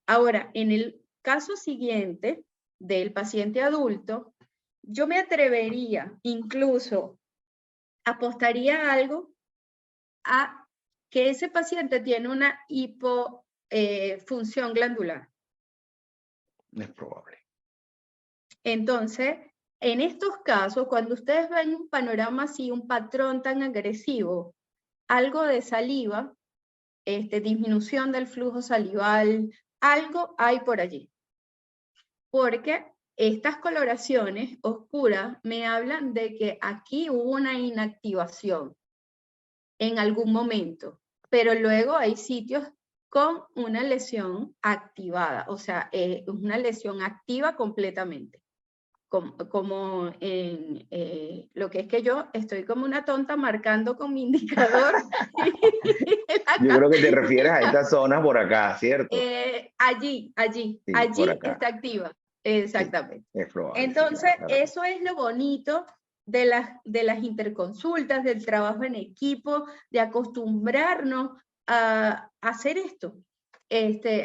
Ahora, en el caso siguiente del paciente adulto, yo me atrevería, incluso apostaría algo a que ese paciente tiene una hipofunción glandular. Es probable. Entonces, en estos casos, cuando ustedes ven un panorama así, un patrón tan agresivo, algo de saliva, disminución del flujo salival, algo hay por allí. Porque estas coloraciones oscuras me hablan de que aquí hubo una inactivación en algún momento, pero luego hay sitios con una lesión activada, o sea, una lesión activa completamente. Como en lo que es que yo estoy como una tonta marcando con mi indicador. Yo creo que te refieres a esta zona por acá, ¿cierto? Sí, por Allí acá. está activa, Sí, exactamente. es probable, sí, Entonces, la verdad. eso es lo bonito de las interconsultas, del trabajo en equipo, de acostumbrarnos a hacer esto,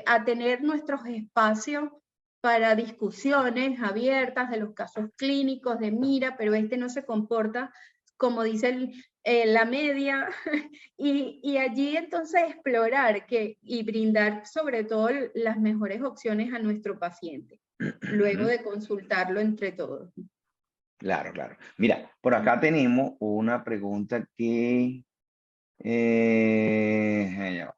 a tener nuestros espacios para discusiones abiertas de los casos clínicos, de mira, pero este no se comporta como dice la media, y allí entonces explorar y brindar sobre todo las mejores opciones a nuestro paciente, luego de consultarlo entre todos. Claro, claro. Mira, por acá tenemos una pregunta que... ya va.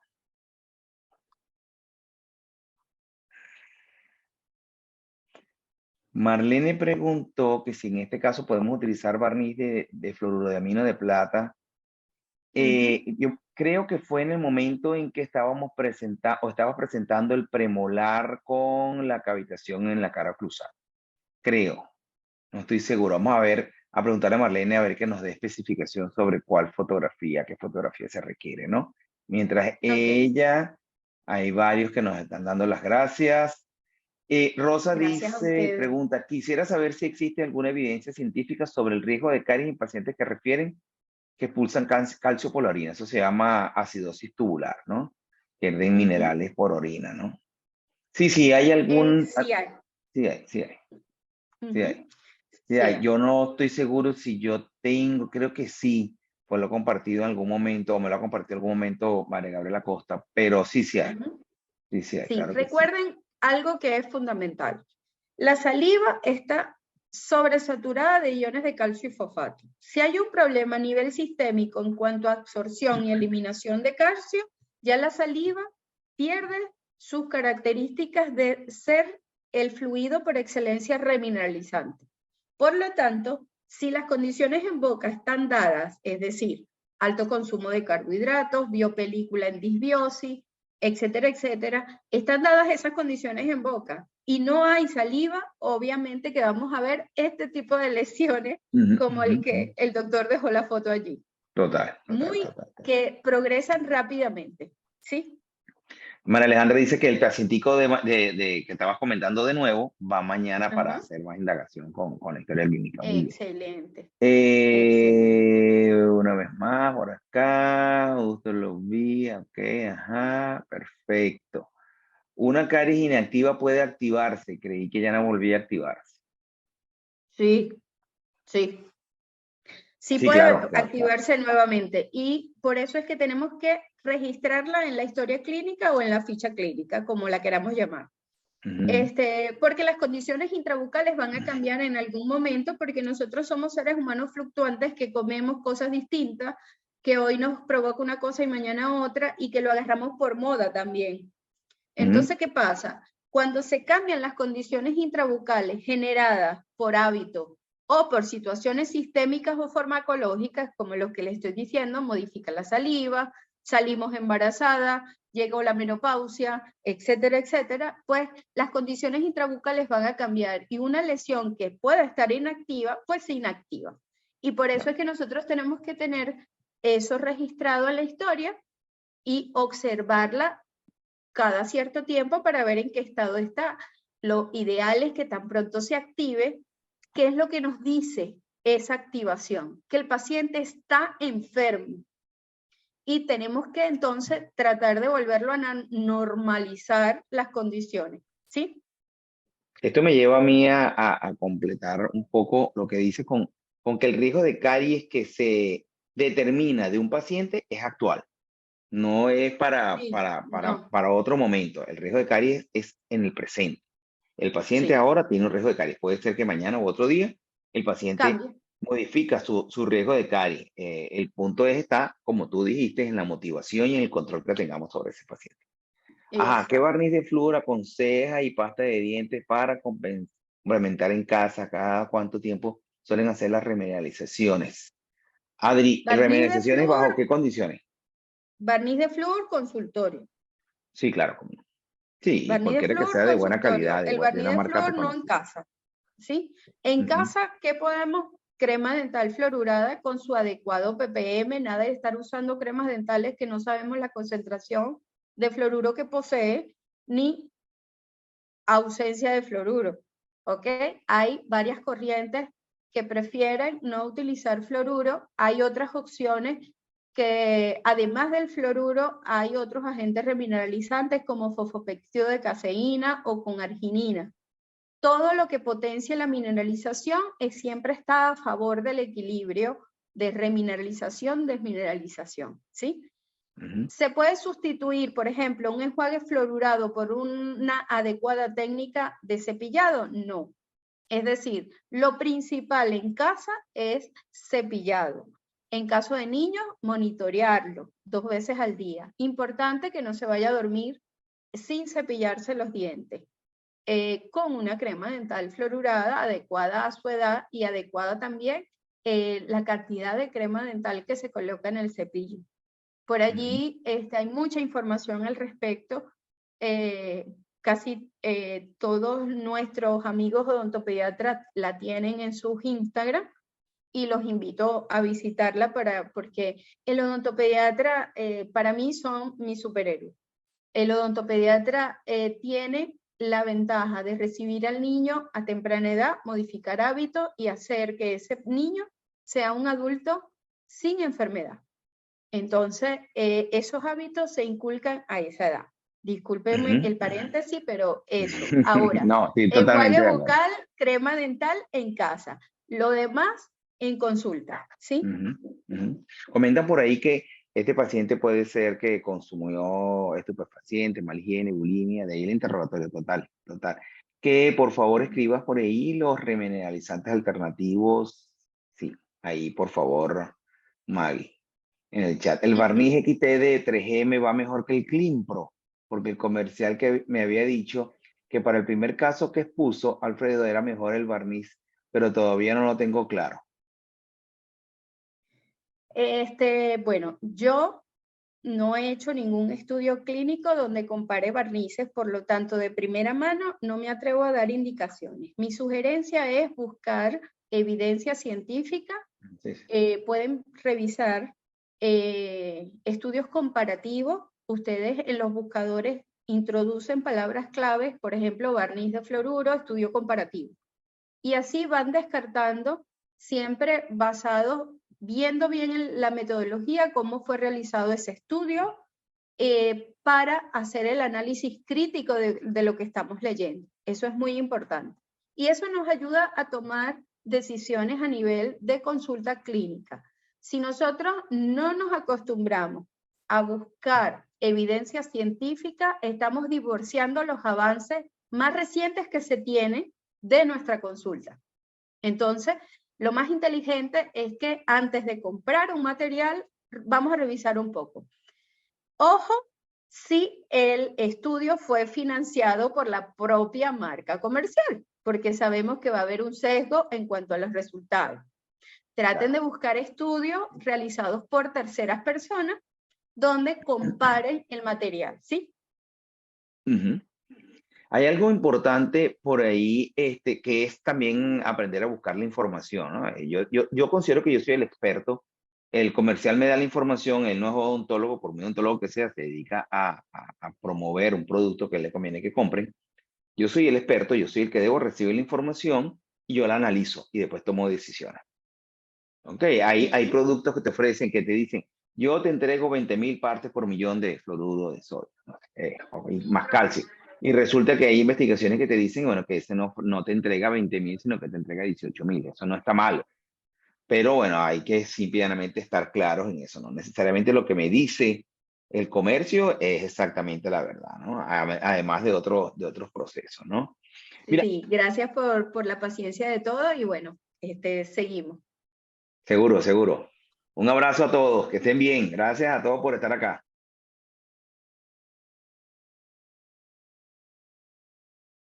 Marlene preguntó que si en este caso podemos utilizar barniz de fluoruro de amino de plata. Yo creo que fue en el momento en que estábamos presentando o estabas presentando el premolar con la cavitación en la cara oclusal. Creo, no estoy seguro. Vamos a ver, a preguntarle a Marlene a ver que nos dé especificación sobre qué fotografía se requiere, ¿no? Mientras Ok, ella, hay varios que nos están dando las gracias. Rosa gracias a dice, ustedes. pregunta, quisiera saber si existe alguna evidencia científica sobre el riesgo de caries en pacientes que refieren que expulsan calcio por la orina. Eso se llama acidosis tubular, ¿no? pierden Ujú. minerales por orina, ¿no? Sí, sí, hay algún, Sí hay. sí hay, sí hay, sí hay. Ujú. Sí Sí hay. hay. Yo no estoy seguro si yo tengo, creo que sí, pues lo he compartido en algún momento, o me lo ha compartido en algún momento María Gabriela Costa, pero sí, Ujú. sí hay, Sí, claro que sí. recuerden algo que es fundamental. La saliva está sobresaturada de iones de calcio y fosfato. Si hay un problema a nivel sistémico en cuanto a absorción y eliminación de calcio, ya la saliva pierde sus características de ser el fluido por excelencia remineralizante. Por lo tanto, si las condiciones en boca están dadas, es decir, alto consumo de carbohidratos, biopelícula en disbiosis, etcétera, etcétera, están dadas esas condiciones en boca y no hay saliva, obviamente que vamos a ver este tipo de lesiones Ujú, como ujú, el ujú. que el doctor dejó la foto allí, Total, total, muy total, total. que progresan rápidamente, ¿sí? María Alejandra dice que el pacientico que estabas comentando de nuevo va mañana para Ajá. hacer más indagación con la historia clínica. Muy bien. Excelente, excelente. Una vez más, por acá, justo lo vi, ok, ajá, perfecto. Una caries inactiva puede activarse, creí que ya no volvía a activarse. Sí, sí. Sí Sí, puede claro, claro, claro. activarse nuevamente y por eso es que tenemos que registrarla en la historia clínica o en la ficha clínica, como la queramos llamar. Ujú, Porque las condiciones intrabucales van a cambiar en algún momento porque nosotros somos seres humanos fluctuantes que comemos cosas distintas, que hoy nos provoca una cosa y mañana otra y que lo agarramos por moda también. ujú, Entonces, ¿qué pasa? Cuando se cambian las condiciones intrabucales generadas por hábito o por situaciones sistémicas o farmacológicas, como lo que les estoy diciendo, modifica la saliva, salimos embarazadas, llegó la menopausia, etcétera, etcétera, pues las condiciones intrabucales van a cambiar y una lesión que pueda estar inactiva, pues se inactiva. Y por eso es que nosotros tenemos que tener eso registrado en la historia y observarla cada cierto tiempo para ver en qué estado está. Lo ideal es que tan pronto se active, ¿qué es lo que nos dice esa activación? Que el paciente está enfermo y tenemos que entonces tratar de volverlo a normalizar las condiciones, ¿sí? Esto me lleva a mí a completar un poco lo que dice con que el riesgo de caries que se determina de un paciente es actual, no es Sí, no, para otro momento. El riesgo de caries es en el presente. El paciente sí, ahora tiene un riesgo de caries. Puede ser que mañana u otro día el paciente cambia. modifica su riesgo de caries. El punto está, como tú dijiste, en la motivación y en el control que tengamos sobre ese paciente. Ajá, ¿qué Exacto. barniz de flúor aconseja y pasta de dientes para complementar en casa? ¿Cada cuánto tiempo suelen hacer las remedializaciones? Adri, Barniz de ¿remedializaciones flúor, bajo qué condiciones? barniz de flúor, consultorio. Sí, claro, cómo no. Sí, Barniz de cualquiera que flúor, sea de buena consultorio. calidad, El de barniz una de marca flúor no en reconocida. casa. ¿Sí? En Ujú, casa, ¿qué podemos? Crema dental fluorurada con su adecuado ppm, nada de estar usando cremas dentales que no sabemos la concentración de fluoruro que posee, ni ausencia de fluoruro, ¿ok? Hay varias corrientes que prefieren no utilizar fluoruro, hay otras opciones que además del fluoruro hay otros agentes remineralizantes como fosfopectídeo de caseína o con arginina. Todo lo que potencie la mineralización siempre está a favor del equilibrio de remineralización, desmineralización, ¿sí? ujú. ¿Se puede sustituir, por ejemplo, un enjuague fluorurado por una adecuada técnica de cepillado? No. Es decir, lo principal en casa es cepillado. En caso de niños, monitorearlo 2 veces al día. Importante que no se vaya a dormir sin cepillarse los dientes. Con una crema dental fluorurada adecuada a su edad y adecuada también la cantidad de crema dental que se coloca en el cepillo. Por Ujú. allí hay mucha información al respecto. Casi todos nuestros amigos odontopediatras la tienen en sus Instagram y los invito a visitarla porque el odontopediatra para mí son mis superhéroes. El odontopediatra tiene la ventaja de recibir al niño a temprana edad, modificar hábitos y hacer que ese niño sea un adulto sin enfermedad. Entonces, esos hábitos se inculcan a esa edad. Discúlpeme Ujú. el paréntesis, pero eso. Ahora, No, sí, totalmente enjuague de acuerdo. bucal, crema dental en casa. Lo demás en consulta, ¿sí? Ujú, ujú. Comentan por ahí que este paciente puede ser que consumió estupefacientes, mal higiene, bulimia, de ahí el interrogatorio total, total. Que por favor escribas por ahí los remineralizantes alternativos. Sí, ahí por favor, Maggie, en el chat. El Ujú. barniz XT de 3M va mejor que el Climpro, porque el comercial que me había dicho que para el primer caso que expuso, Alfredo, era mejor el barniz, pero todavía no lo tengo claro. Bueno, yo no he hecho ningún estudio clínico donde compare barnices, por lo tanto, de primera mano no me atrevo a dar indicaciones. Mi sugerencia es buscar evidencia científica. Sí, sí. Pueden revisar estudios comparativos. Ustedes en los buscadores introducen palabras claves, por ejemplo, barniz de fluoruro, estudio comparativo. Y así van descartando, siempre basado, viendo bien la metodología, cómo fue realizado ese estudio, para hacer el análisis crítico de lo que estamos leyendo. Eso es muy importante. Y eso nos ayuda a tomar decisiones a nivel de consulta clínica. Si nosotros no nos acostumbramos a buscar evidencia científica, estamos divorciando los avances más recientes que se tienen de nuestra consulta. Entonces, lo más inteligente es que antes de comprar un material, vamos a revisar un poco. Ojo, si el estudio fue financiado por la propia marca comercial, porque sabemos que va a haber un sesgo en cuanto a los resultados. Traten de buscar estudios realizados por terceras personas donde comparen el material, ¿sí? Ujú. Hay algo importante por ahí, que es también aprender a buscar la información, ¿no? Yo considero que yo soy el experto. El comercial me da la información, él no es odontólogo, por muy odontólogo que sea, se dedica a promover un producto que le conviene que compren. Yo soy el experto, yo soy el que debo recibir la información y yo la analizo y después tomo decisiones. ¿Ok? Hay Uh-huh. productos que te ofrecen, que te dicen, yo te entrego 20.000 partes por millón de fluoruro de sodio, ¿no? Y más calcio. Y resulta que hay investigaciones que te dicen, bueno, que ese no te entrega 20.000, sino que te entrega 18.000. Eso no está malo. Pero bueno, hay que simplemente estar claros en eso, ¿no? Necesariamente lo que me dice el comercio es exactamente la verdad, ¿no? Además de otros procesos, ¿no? Mira, Sí, gracias por la paciencia de todo y bueno, seguimos. seguro, seguro. Un abrazo a todos, que estén bien. Gracias a todos por estar acá.